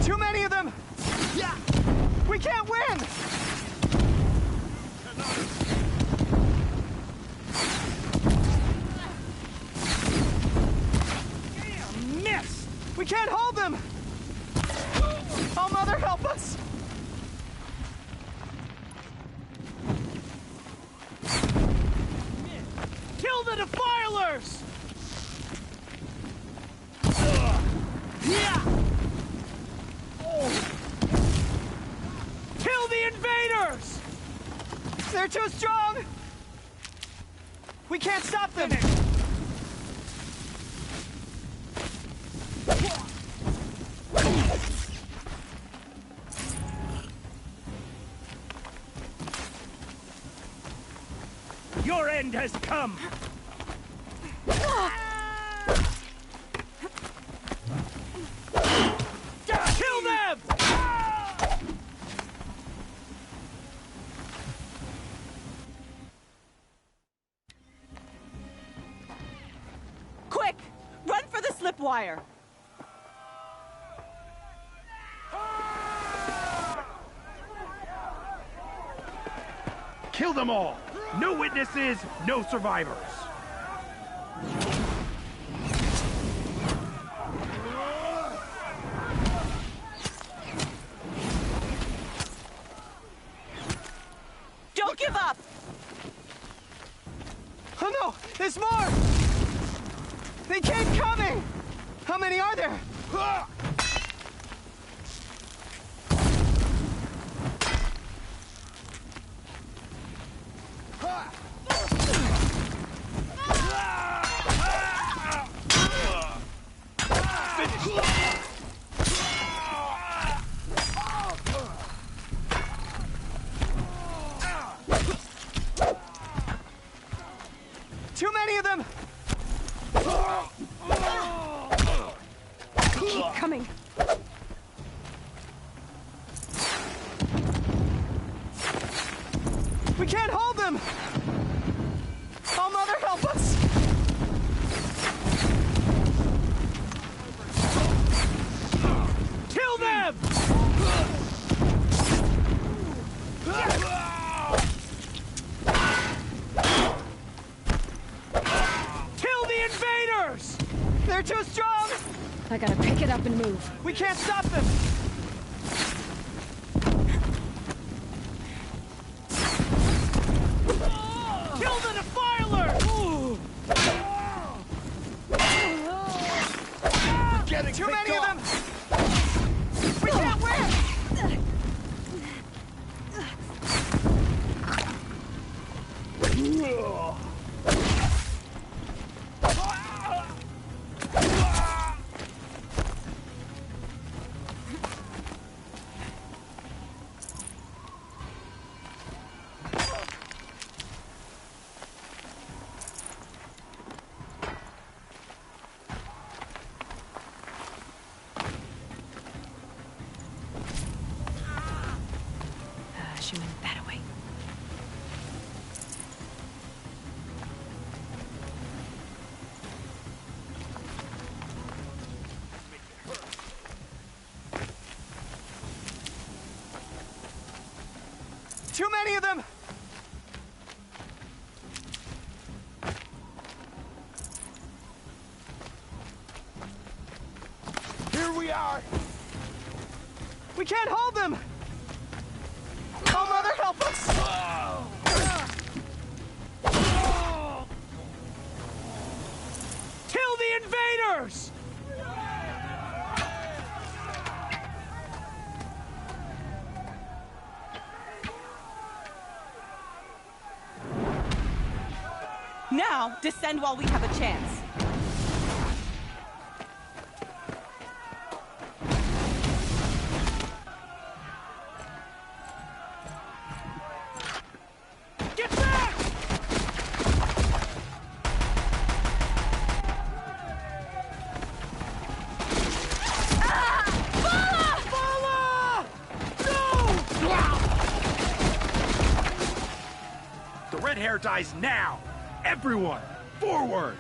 Too many of them! Yeah! We can't win! Damn, miss! We can't hold them! Oh, Mother, help us! Kill the defilers! Yeah! Kill the invaders! They're too strong! We can't stop them! Your end has come! Kill them! Quick! Run for the slip wire! Kill them all! No witnesses, no survivors! Don't give up! Oh no! There's more! They keep coming! How many are there? Too many of them! Keep coming. We can't hold them! Oh, Mother, help us! Kill them! Kill the invaders! They're too strong! I gotta pick it up and move. We can't stop them! Kill the defilers! Getting Too many of them! We can't win! too many of them! Here we are! We can't hold them! Oh, Mother, help us! Kill the invaders! Now, descend while we have a chance. Get back! The red hair dies now! Everyone, forward!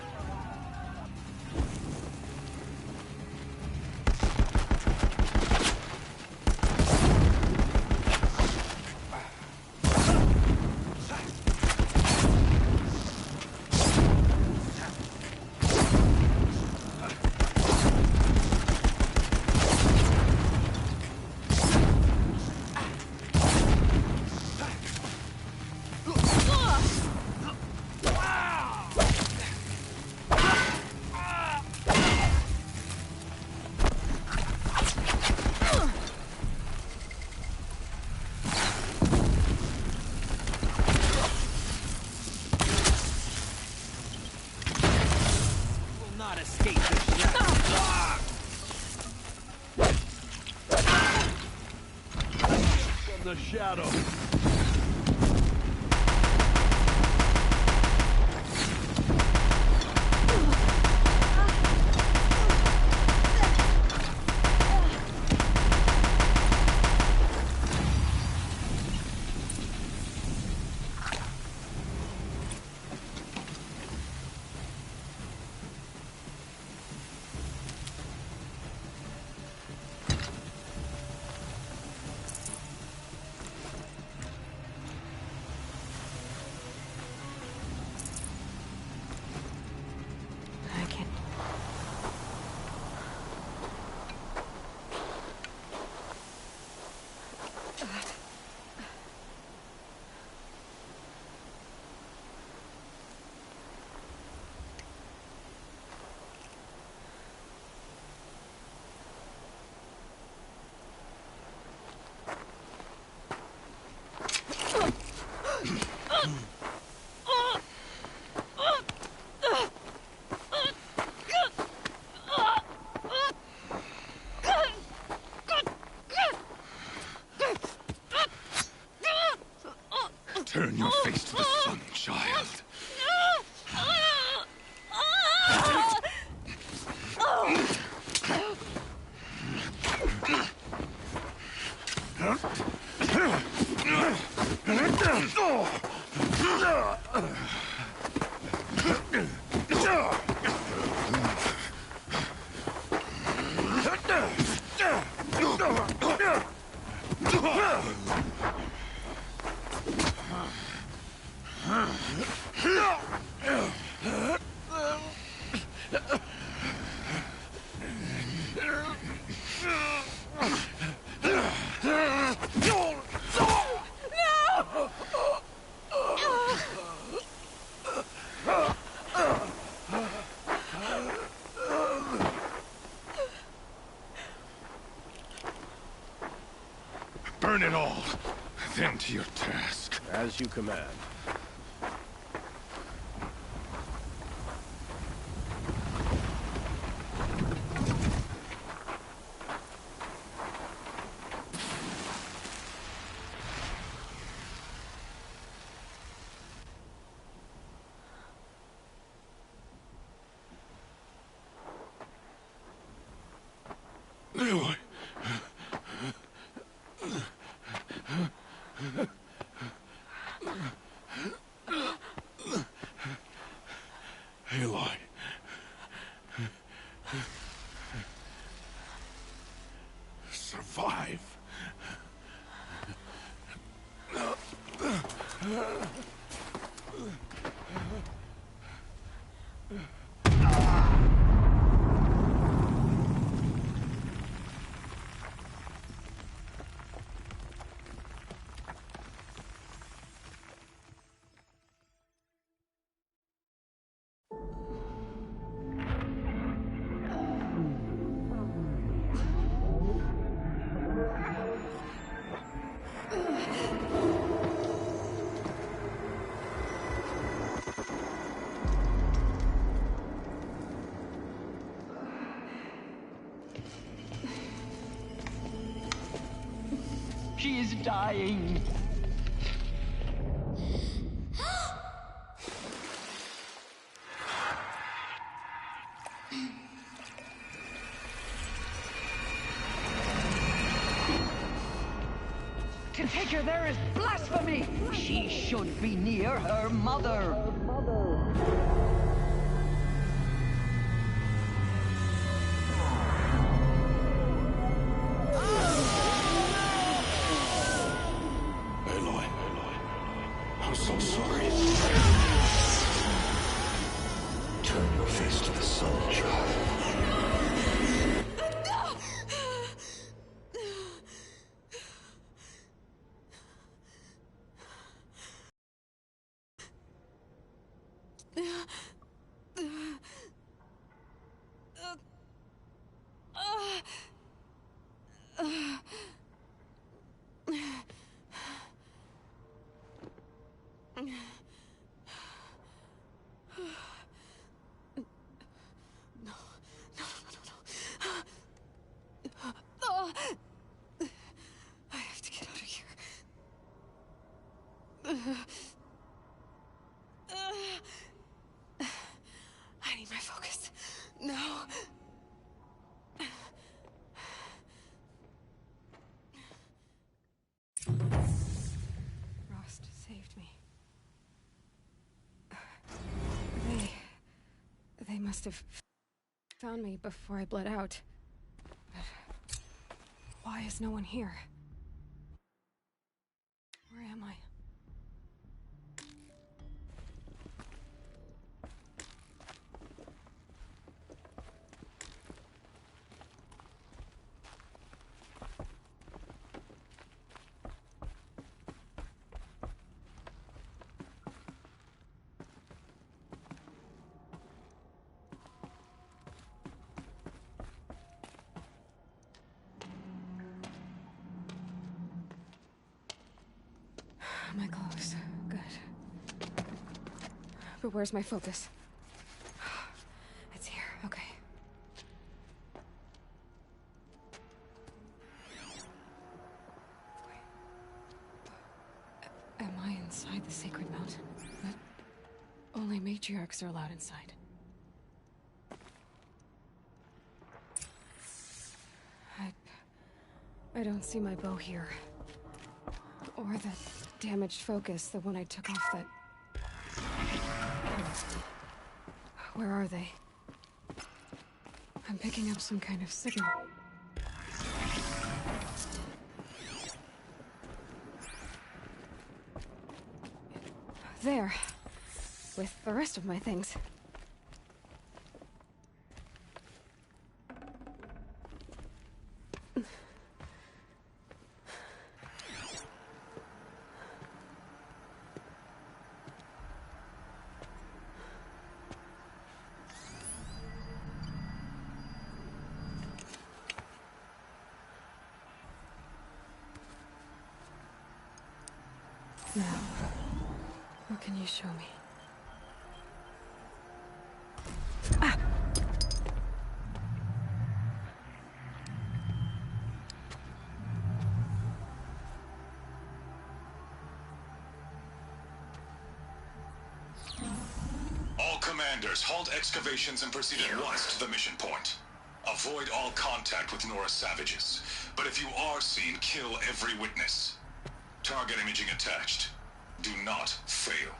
Not escape this shadow. From the shadow. Turn your face to the sun, child. Burn it all, then to your task. As you command. Aloy. Aloy. Survive. She is dying. To take her there is blasphemy! She should be near her mother. Aloy, I'm so sorry. Turn your face to the sun, child. I have to get out of here. I need my focus. No. Rost saved me. They must have found me before I bled out. But why is no one here? Where am I? My clothes. Good. But where's my focus? It's here. Okay. Wait. Am I inside the sacred mountain? But only matriarchs are allowed inside. I don't see my bow here. Or that damaged focus, the one I took off that... Where are they? I'm picking up some kind of signal. There. With the rest of my things. Now, what can you show me? Ah! All commanders, halt excavations and proceed at once to the mission point. Avoid all contact with Nora savages. But if you are seen, kill every witness. Target imaging attached. Do not fail.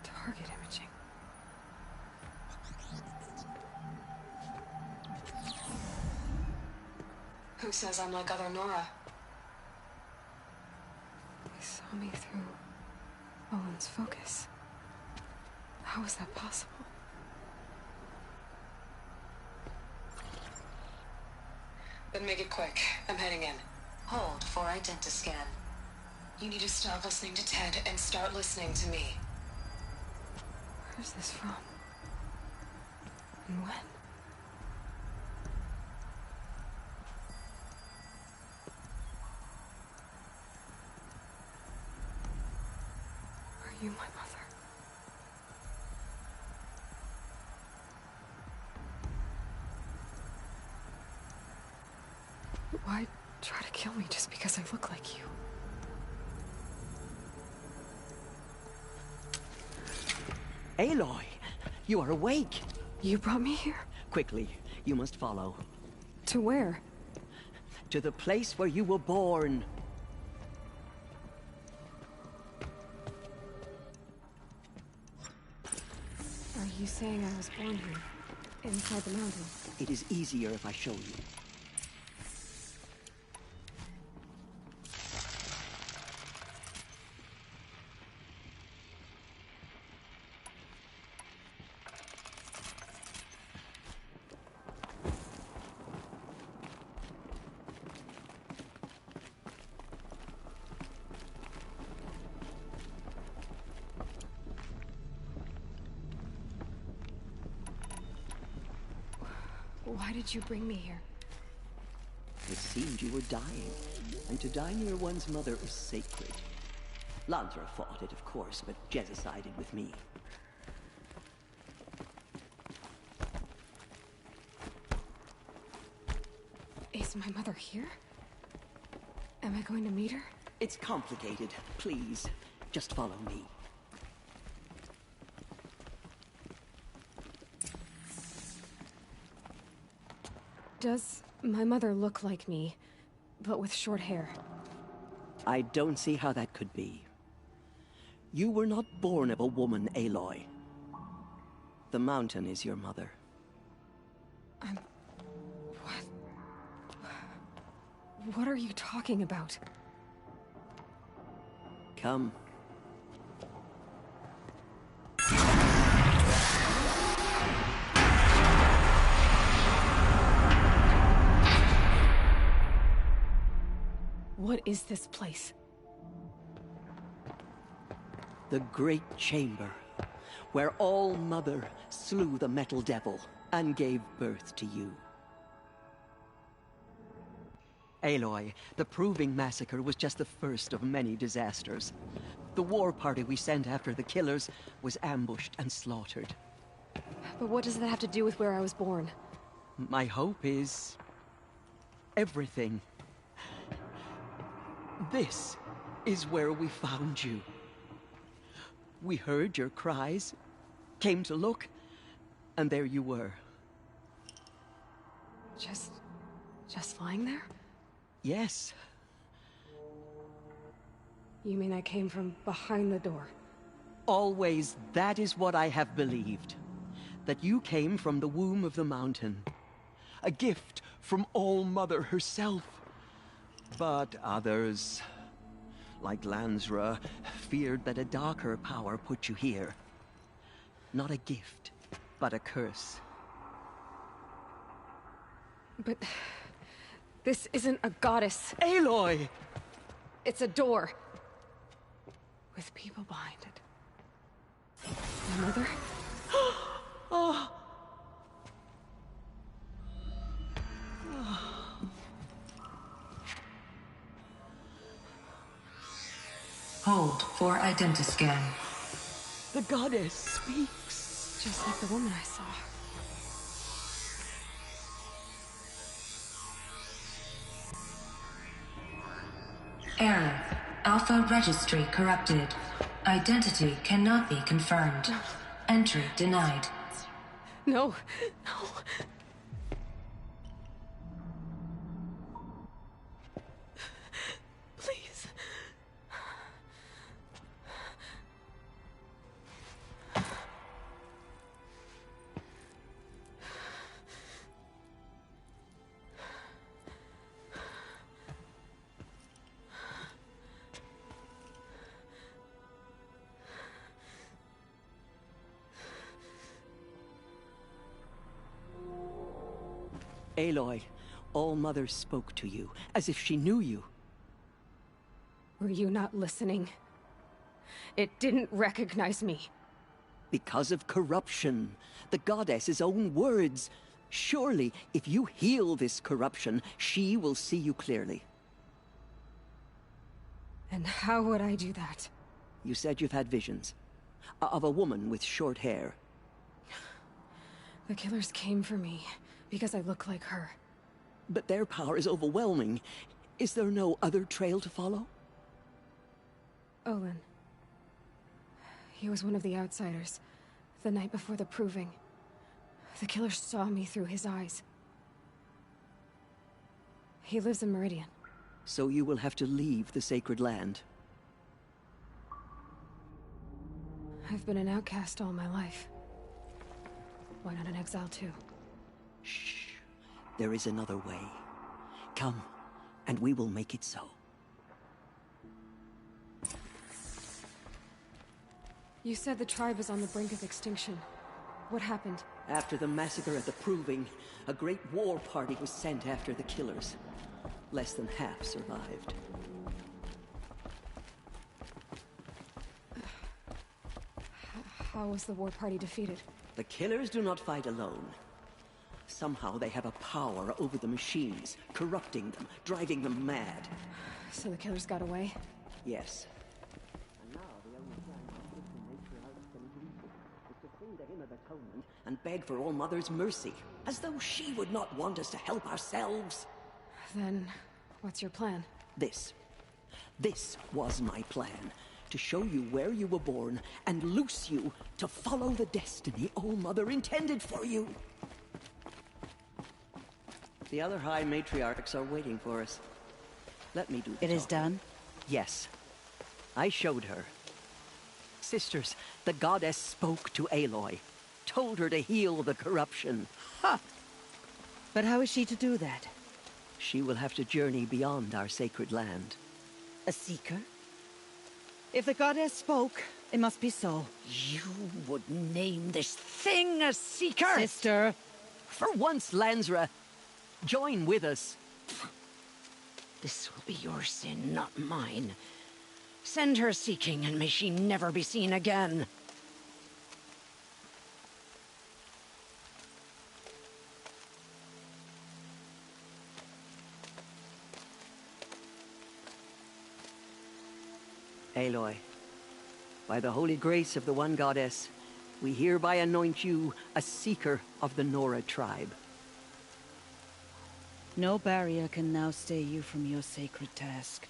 Target imaging. Who says I'm like other Nora? They saw me through Owen's focus. How is that possible? Then make it quick. I'm heading in. Hold for identiscan. You need to stop listening to Ted and start listening to me. Where's this from? And when? Are you my mother? Why try to kill me just because I look like you? Aloy, you are awake. You brought me here? Quickly, you must follow. To where? To the place where you were born. Are you saying I was born here? Inside the mountain? It is easier if I show you. Why did you bring me here? It seemed you were dying, and to die near one's mother is sacred. Lantra fought it, of course, but Jezza sided with me. Is my mother here? Am I going to meet her? It's complicated. Please, just follow me. Does my mother look like me, but with short hair? I don't see how that could be. You were not born of a woman, Aloy. The mountain is your mother. What are you talking about? Come. What is this place? The Great Chamber, where All-Mother slew the Metal Devil and gave birth to you. Aloy, the Proving Massacre was just the first of many disasters. The war party we sent after the killers was ambushed and slaughtered. But what does that have to do with where I was born? My hope is... everything. This is where we found you. We heard your cries, came to look, and there you were. Just lying there? Yes. You mean I came from behind the door? Always, that is what I have believed. That you came from the womb of the mountain. A gift from All-Mother herself. But others, like Lansra, feared that a darker power put you here. Not a gift, but a curse. But... this isn't a goddess. Aloy! It's a door. With people behind it. My mother? Oh! Hold for identiscan. The goddess speaks. Just like the woman I saw. Error. Alpha registry corrupted. Identity cannot be confirmed. Entry denied. No. Please. Aloy, All-Mother spoke to you, as if she knew you. Were you not listening? It didn't recognize me. Because of corruption. The goddess's own words. Surely, if you heal this corruption, she will see you clearly. And how would I do that? You said you've had visions. Of a woman with short hair. The killers came for me because I look like her. But their power is overwhelming. Is there no other trail to follow? Olin. He was one of the outsiders, the night before the proving. The killer saw me through his eyes. He lives in Meridian. So you will have to leave the sacred land. I've been an outcast all my life. Why not an exile too? Shh. There is another way. Come, and we will make it so. You said the tribe is on the brink of extinction. What happened? After the massacre at the Proving, a great war party was sent after the killers. Less than half survived. How was the war party defeated? The killers do not fight alone. Somehow they have a power over the machines, corrupting them, driving them mad. So the killers got away? Yes. And now the only plan for the matriarchs can lead is to sing the hymn of atonement and beg for All Mother's mercy, as though she would not want us to help ourselves. Then, what's your plan? This was my plan. To show you where you were born, and loose you to follow the destiny All Mother intended for you. The other High Matriarchs are waiting for us. Let me do the It is done? Yes. I showed her. Sisters, the goddess spoke to Aloy. Told her to heal the corruption. Ha! But how is she to do that? She will have to journey beyond our sacred land. A seeker? If the goddess spoke, it must be so. You would name this thing a seeker? Sister! For once, Lansra, join with us. This will be your sin, not mine. Send her seeking, and may she never be seen again. Aloy, by the holy grace of the one goddess, we hereby anoint you a seeker of the Nora tribe. No barrier can now stay you from your sacred task.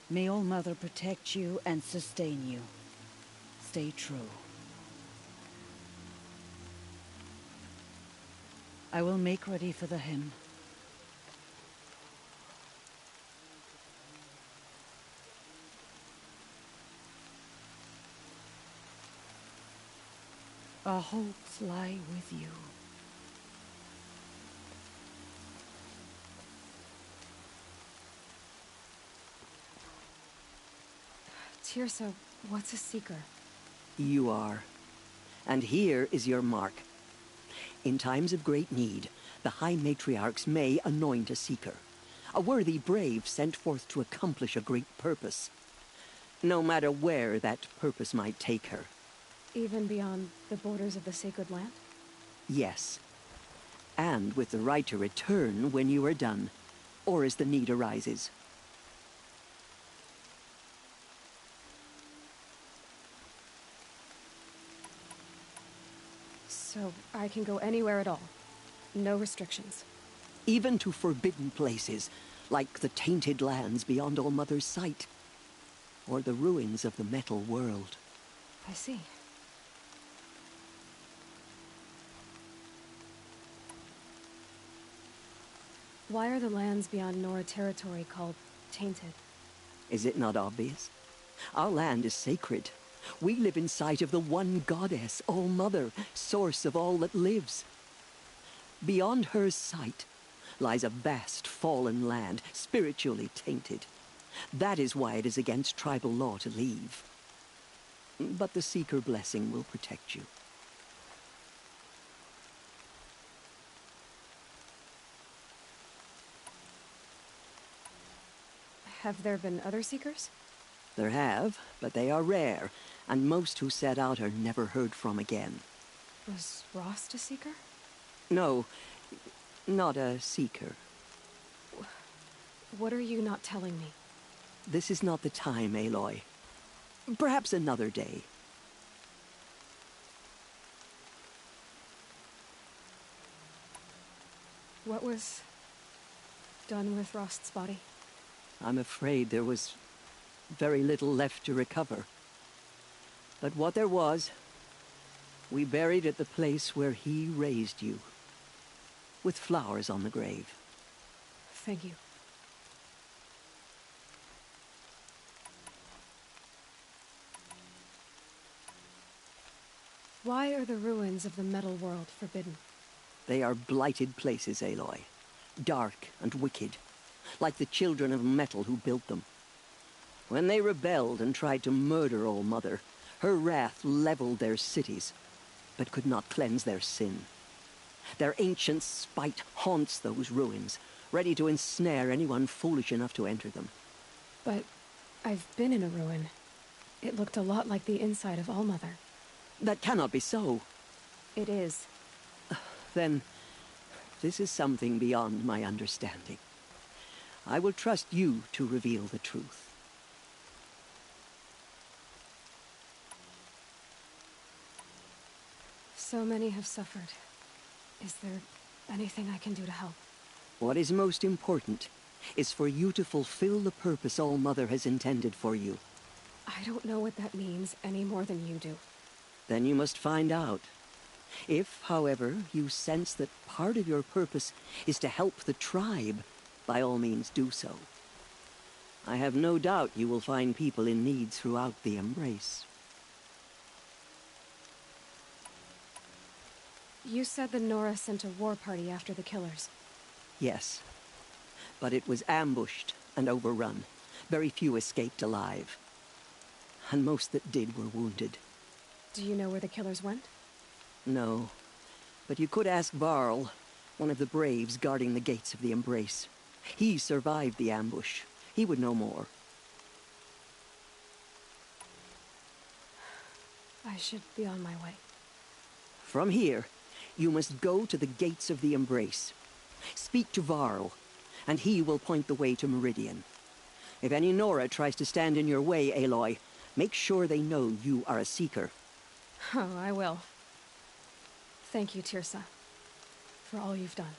May All Mother protect you and sustain you. Stay true. I will make ready for the hymn. Our hopes lie with you. Tirsa, what's a seeker? You are. And here is your mark. In times of great need, the High Matriarchs may anoint a seeker. A worthy brave sent forth to accomplish a great purpose. No matter where that purpose might take her. Even beyond the borders of the sacred land? Yes. And with the right to return when you are done, or as the need arises. So I can go anywhere at all? No restrictions? Even to forbidden places, like the tainted lands beyond All Mother's sight. Or the ruins of the metal world. I see. Why are the lands beyond Nora territory called tainted? Is it not obvious? Our land is sacred. We live in sight of the one goddess, All Mother, source of all that lives. Beyond her sight lies a vast fallen land, spiritually tainted. That is why it is against tribal law to leave. But the Seeker blessing will protect you. Have there been other Seekers? There have, but they are rare, and most who set out are never heard from again. Was Rost a Seeker? No, not a Seeker. What are you not telling me? This is not the time, Aloy. Perhaps another day. What was done with Rost's body? I'm afraid there was very little left to recover. But what there was, we buried at the place where he raised you, with flowers on the grave. Thank you. Why are the ruins of the metal world forbidden? They are blighted places, Aloy. Dark and wicked, like the children of metal who built them. When they rebelled and tried to murder All Mother, her wrath leveled their cities, but could not cleanse their sin. Their ancient spite haunts those ruins, ready to ensnare anyone foolish enough to enter them. But I've been in a ruin. It looked a lot like the inside of All Mother. That cannot be so. It is. Then, this is something beyond my understanding. I will trust you to reveal the truth. So many have suffered. Is there anything I can do to help? What is most important is for you to fulfill the purpose All Mother has intended for you. I don't know what that means any more than you do. Then you must find out. If, however, you sense that part of your purpose is to help the tribe, by all means do so. I have no doubt you will find people in need throughout the Embrace. You said the Nora sent a war party after the killers. Yes, but it was ambushed and overrun. Very few escaped alive. And most that did were wounded. Do you know where the killers went? No, but you could ask Varl, one of the braves guarding the gates of the Embrace. He survived the ambush. He would know more. I should be on my way. From here, you must go to the gates of the Embrace. Speak to Varl, and he will point the way to Meridian. If any Nora tries to stand in your way, Aloy, make sure they know you are a Seeker. Oh, I will. Thank you, Tirsa, for all you've done.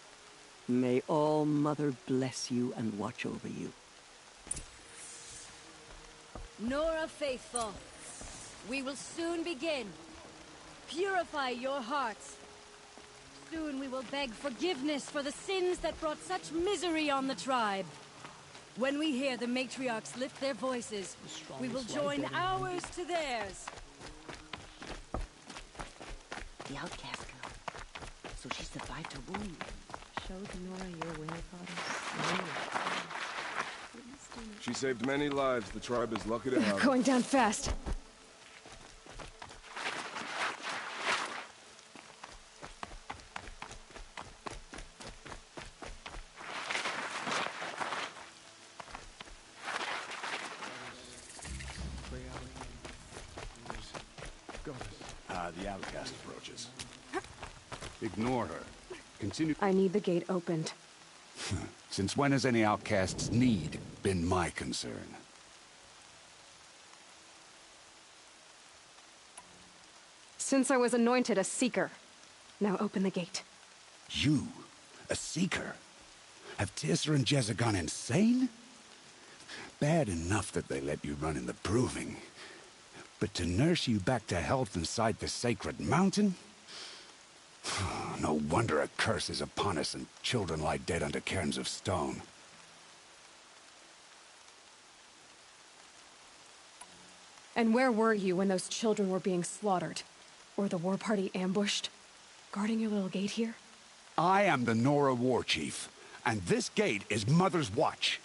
May All Mother bless you and watch over you. Nora Faithful, we will soon begin. Purify your hearts. Soon we will beg forgiveness for the sins that brought such misery on the tribe. When we hear the matriarchs lift their voices, we will join ours to theirs. The outcast girl. So she survived her wound. Showed Nora your way, Father. She saved many lives. The tribe is lucky to have her. Going down fast. The outcast approaches. Ignore her. Continue. I need the gate opened. Since when has any outcast's need been my concern? Since I was anointed a Seeker. Now open the gate. You? A Seeker? Have Tirsa and Jezza gone insane? Bad enough that they let you run in the Proving. But to nurse you back to health inside the sacred mountain? No wonder a curse is upon us and children lie dead under cairns of stone. And where were you when those children were being slaughtered? Or the war party ambushed? Guarding your little gate here? I am the Nora War Chief, and this gate is Mother's watch.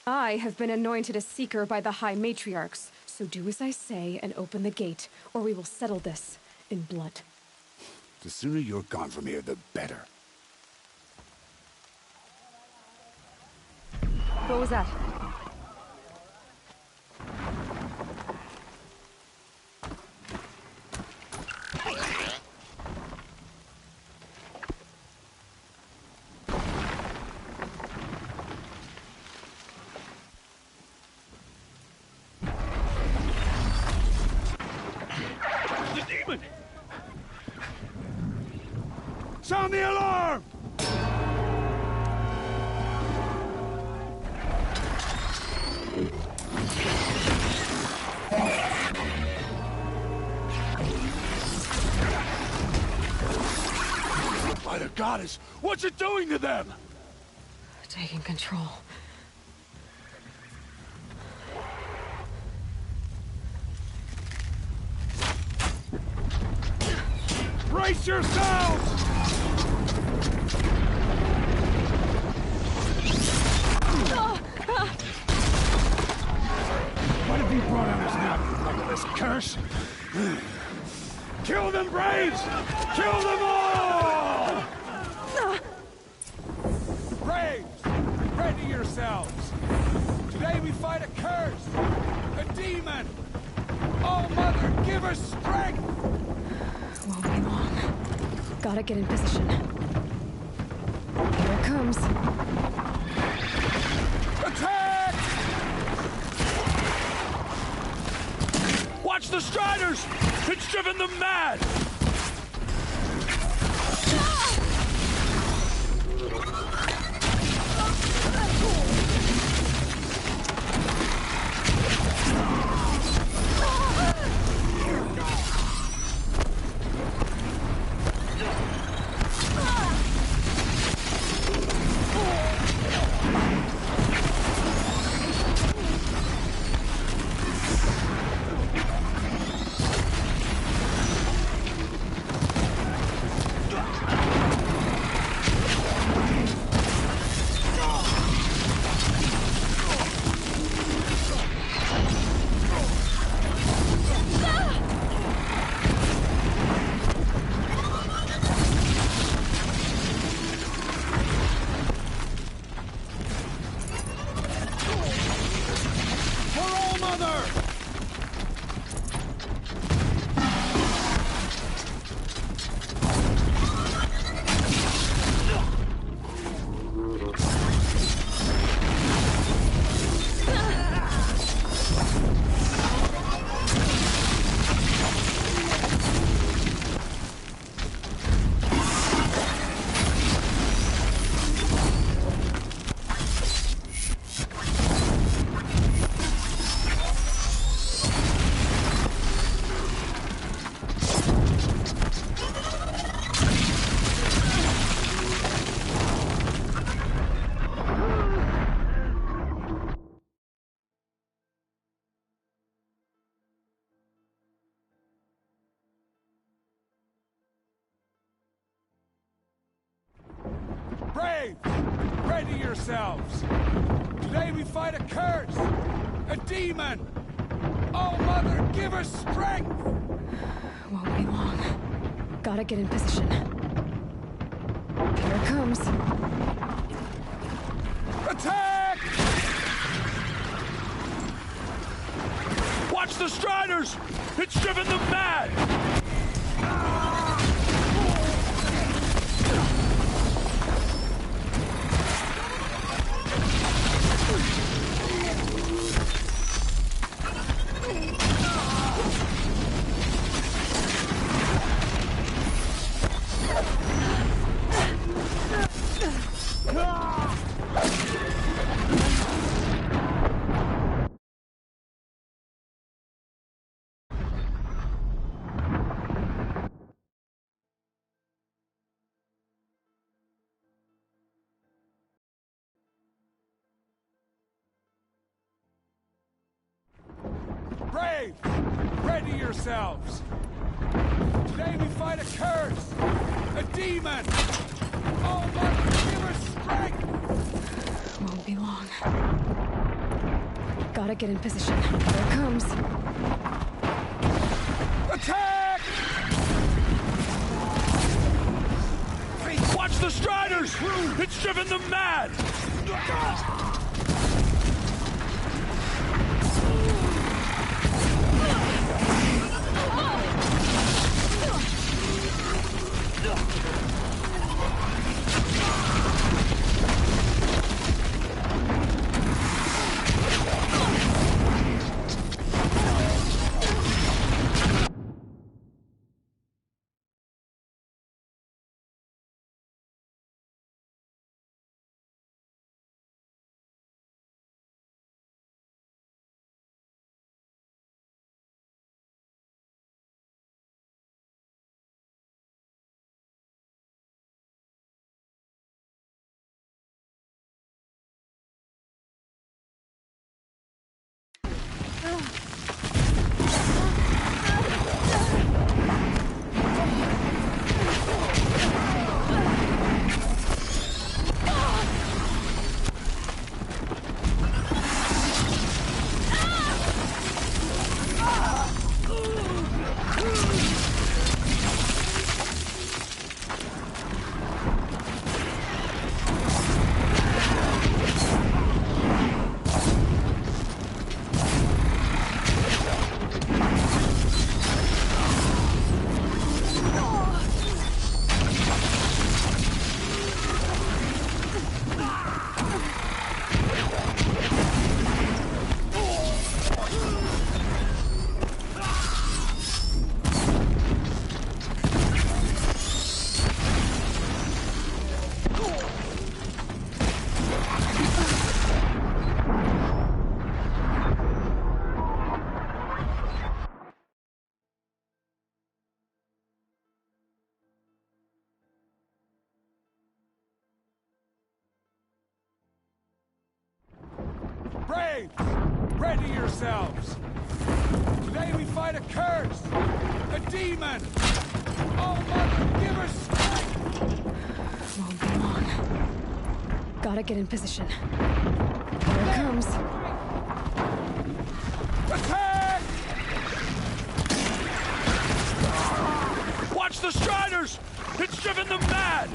I have been anointed a Seeker by the High Matriarchs, so do as I say and open the gate, or we will settle this in blood. The sooner you're gone from here, the better. What was that? demon! Sound the alarm! By the goddess, what's it doing to them? Taking control. Brace yourselves! What have you brought on us now, you legless curse? Kill them, Braves! Kill them all! Braves, ready yourselves! Today we fight a curse, a demon! Oh, Mother, give us strength! Won't be long. Gotta get in position. Here it comes. Attack! Watch the Striders! It's driven them mad! Braves, ready yourselves! Today we fight a curse, a demon! Oh, Mother, give us strength! Won't be long. Gotta get in position. Here it comes. Attack! Watch the Striders! It's driven them mad! Braves, ready yourselves! Today we fight a curse, a demon! Oh, Mother, give us strength! Won't be long. Gotta get in position. Here it comes. Attack! Watch the Striders! It's driven them mad! Braves! Ready yourselves! Today we fight a curse! A demon! Oh, Mother, give her strength! Won't be long. Gotta get in position. Here it comes. Attack! Watch the Striders! It's driven them mad!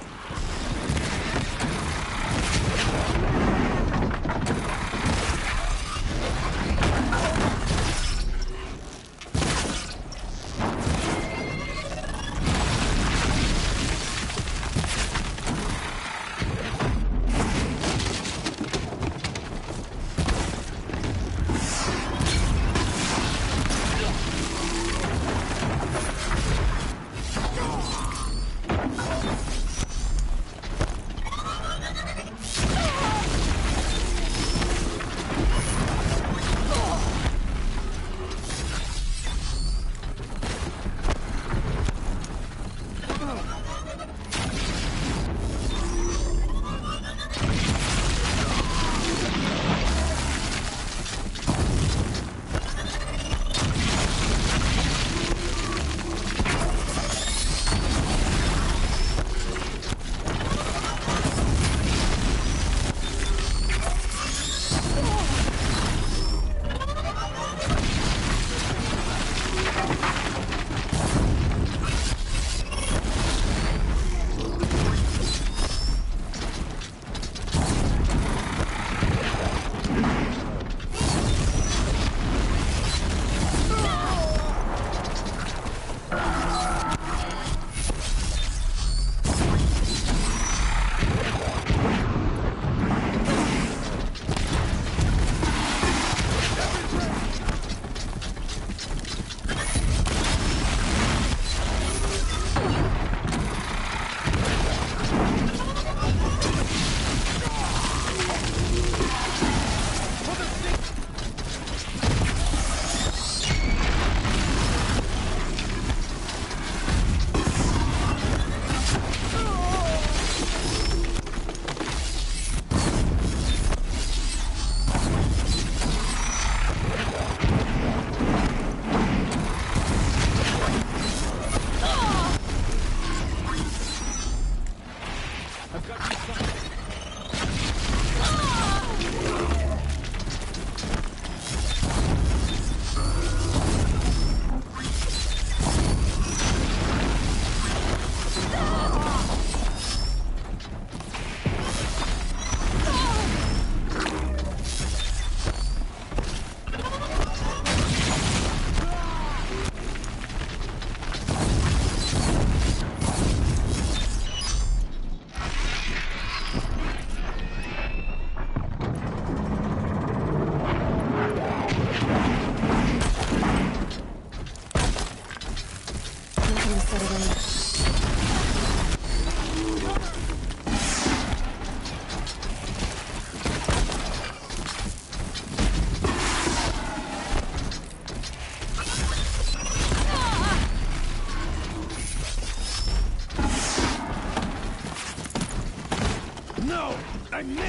I missed!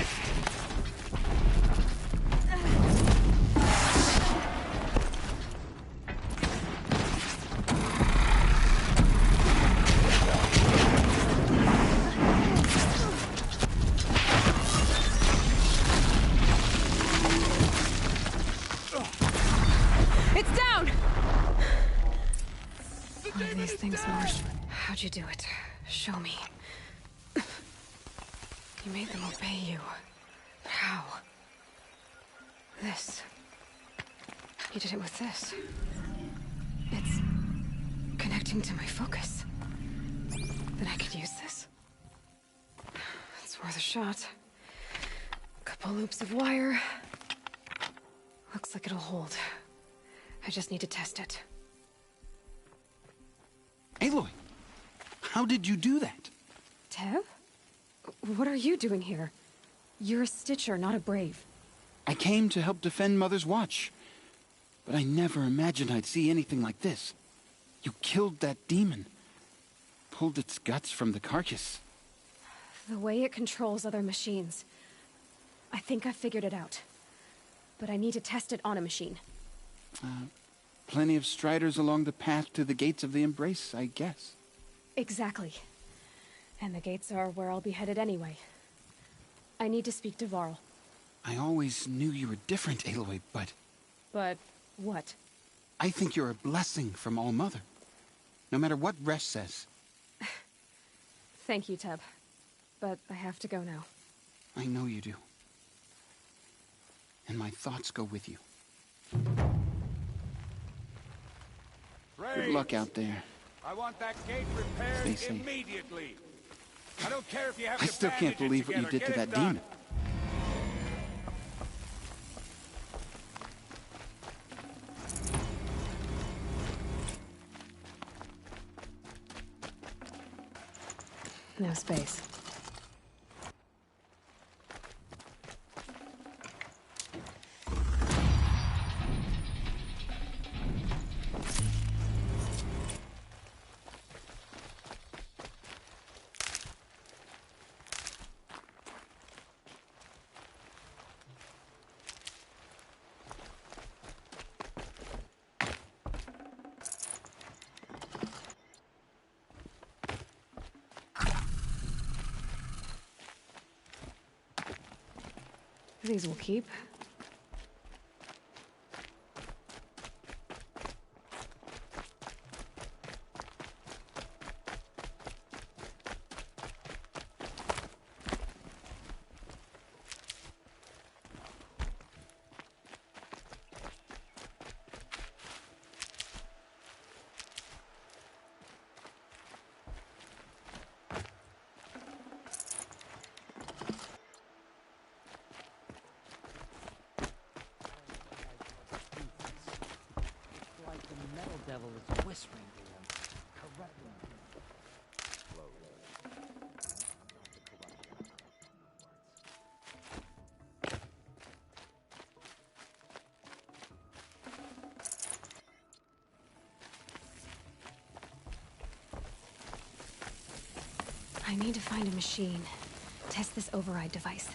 It's down! What are these things, Marsh? How'd you do it? Show me. You made them obey you. But how? This. You did it with this. It's connecting to my focus. Then I could use this. It's worth a shot. Couple loops of wire. Looks like it'll hold. I just need to test it. Aloy, how did you do that? Tev? What are you doing here? You're a Stitcher, not a Brave. I came to help defend Mother's Watch. But I never imagined I'd see anything like this. You killed that demon. Pulled its guts from the carcass. The way it controls other machines. I think I figured it out. but I need to test it on a machine. Plenty of striders along the path to the gates of the Embrace, I guess. Exactly. And the gates are where I'll be headed anyway. I need to speak to Varl. I always knew you were different, Aloy, but... But what? I think you're a blessing from All-Mother. No matter what Resh says. Thank you, Teb. But I have to go now. I know you do. And my thoughts go with you. Good luck out there. I want that gate repaired Stay safe. immediately. I don't care if you have I to still can't bandage it believe what you together. did to Get it that done. demon. No space. These will keep. Devil is whispering to them, correcting them. I need to find a machine. Test this override device.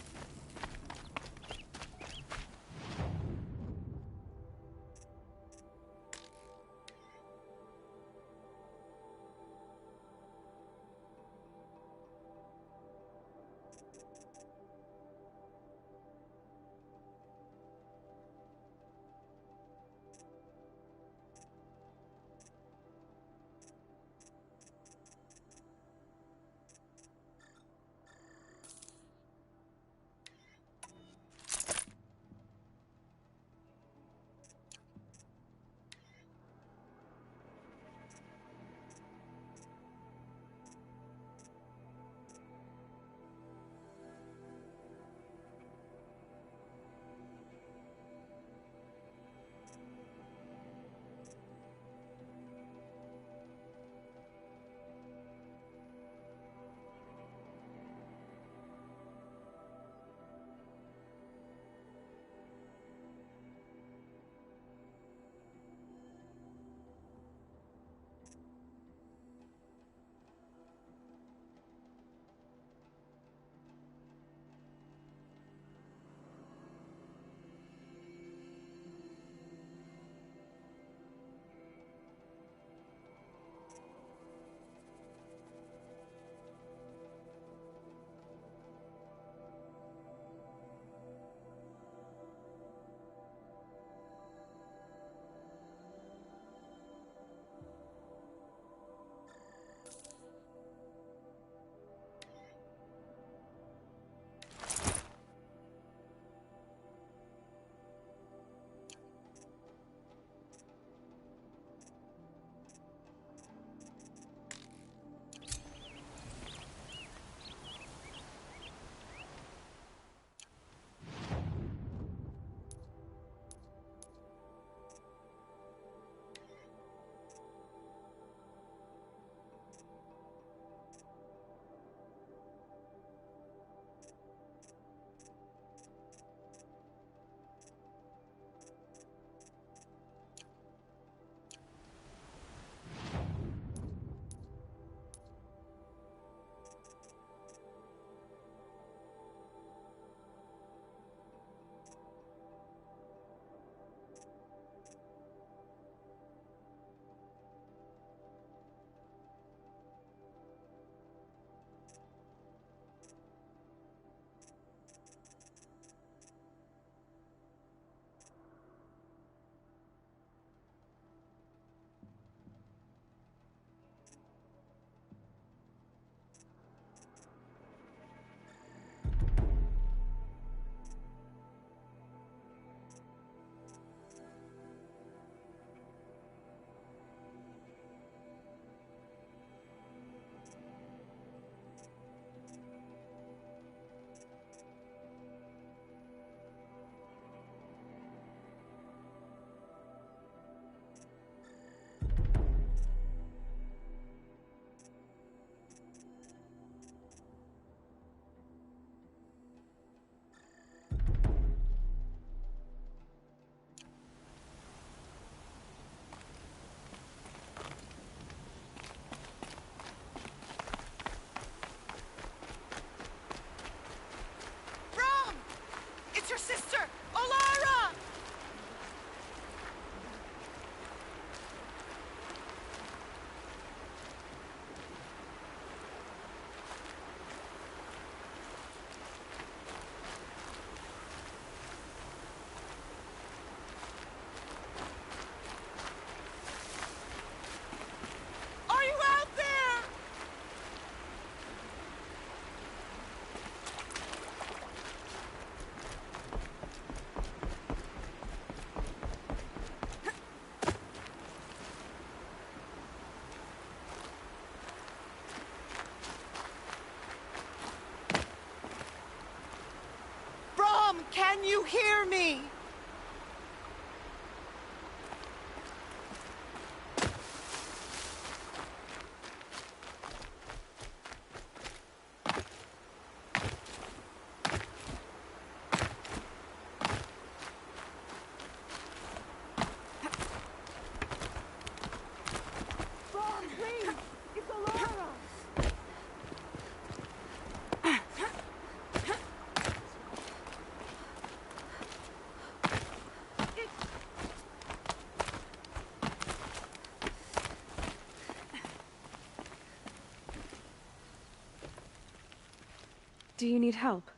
Do you need help?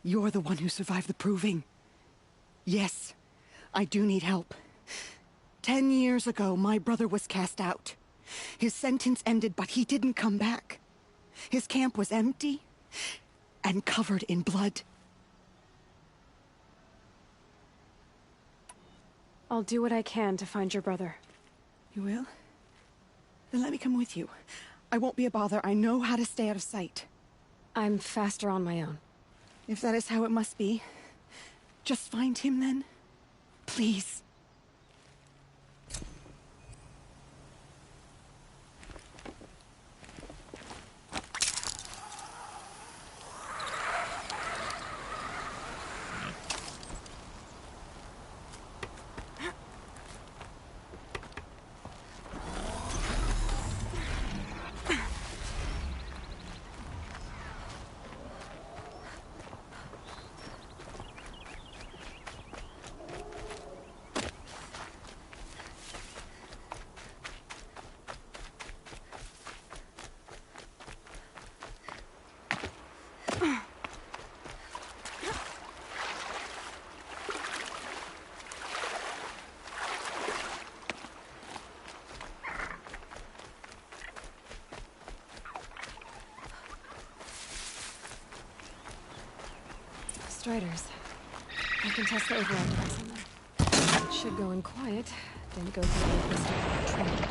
You're the one who survived the proving. Yes, I do need help. 10 years ago, my brother was cast out. His sentence ended, but he didn't come back. His camp was empty and covered in blood. I'll do what I can to find your brother. You will? Then let me come with you. I won't be a bother. I know how to stay out of sight. I'm faster on my own. If that is how it must be, just find him then. Please. Striders. I can test the override device on them. It should go in quiet, then go through the training.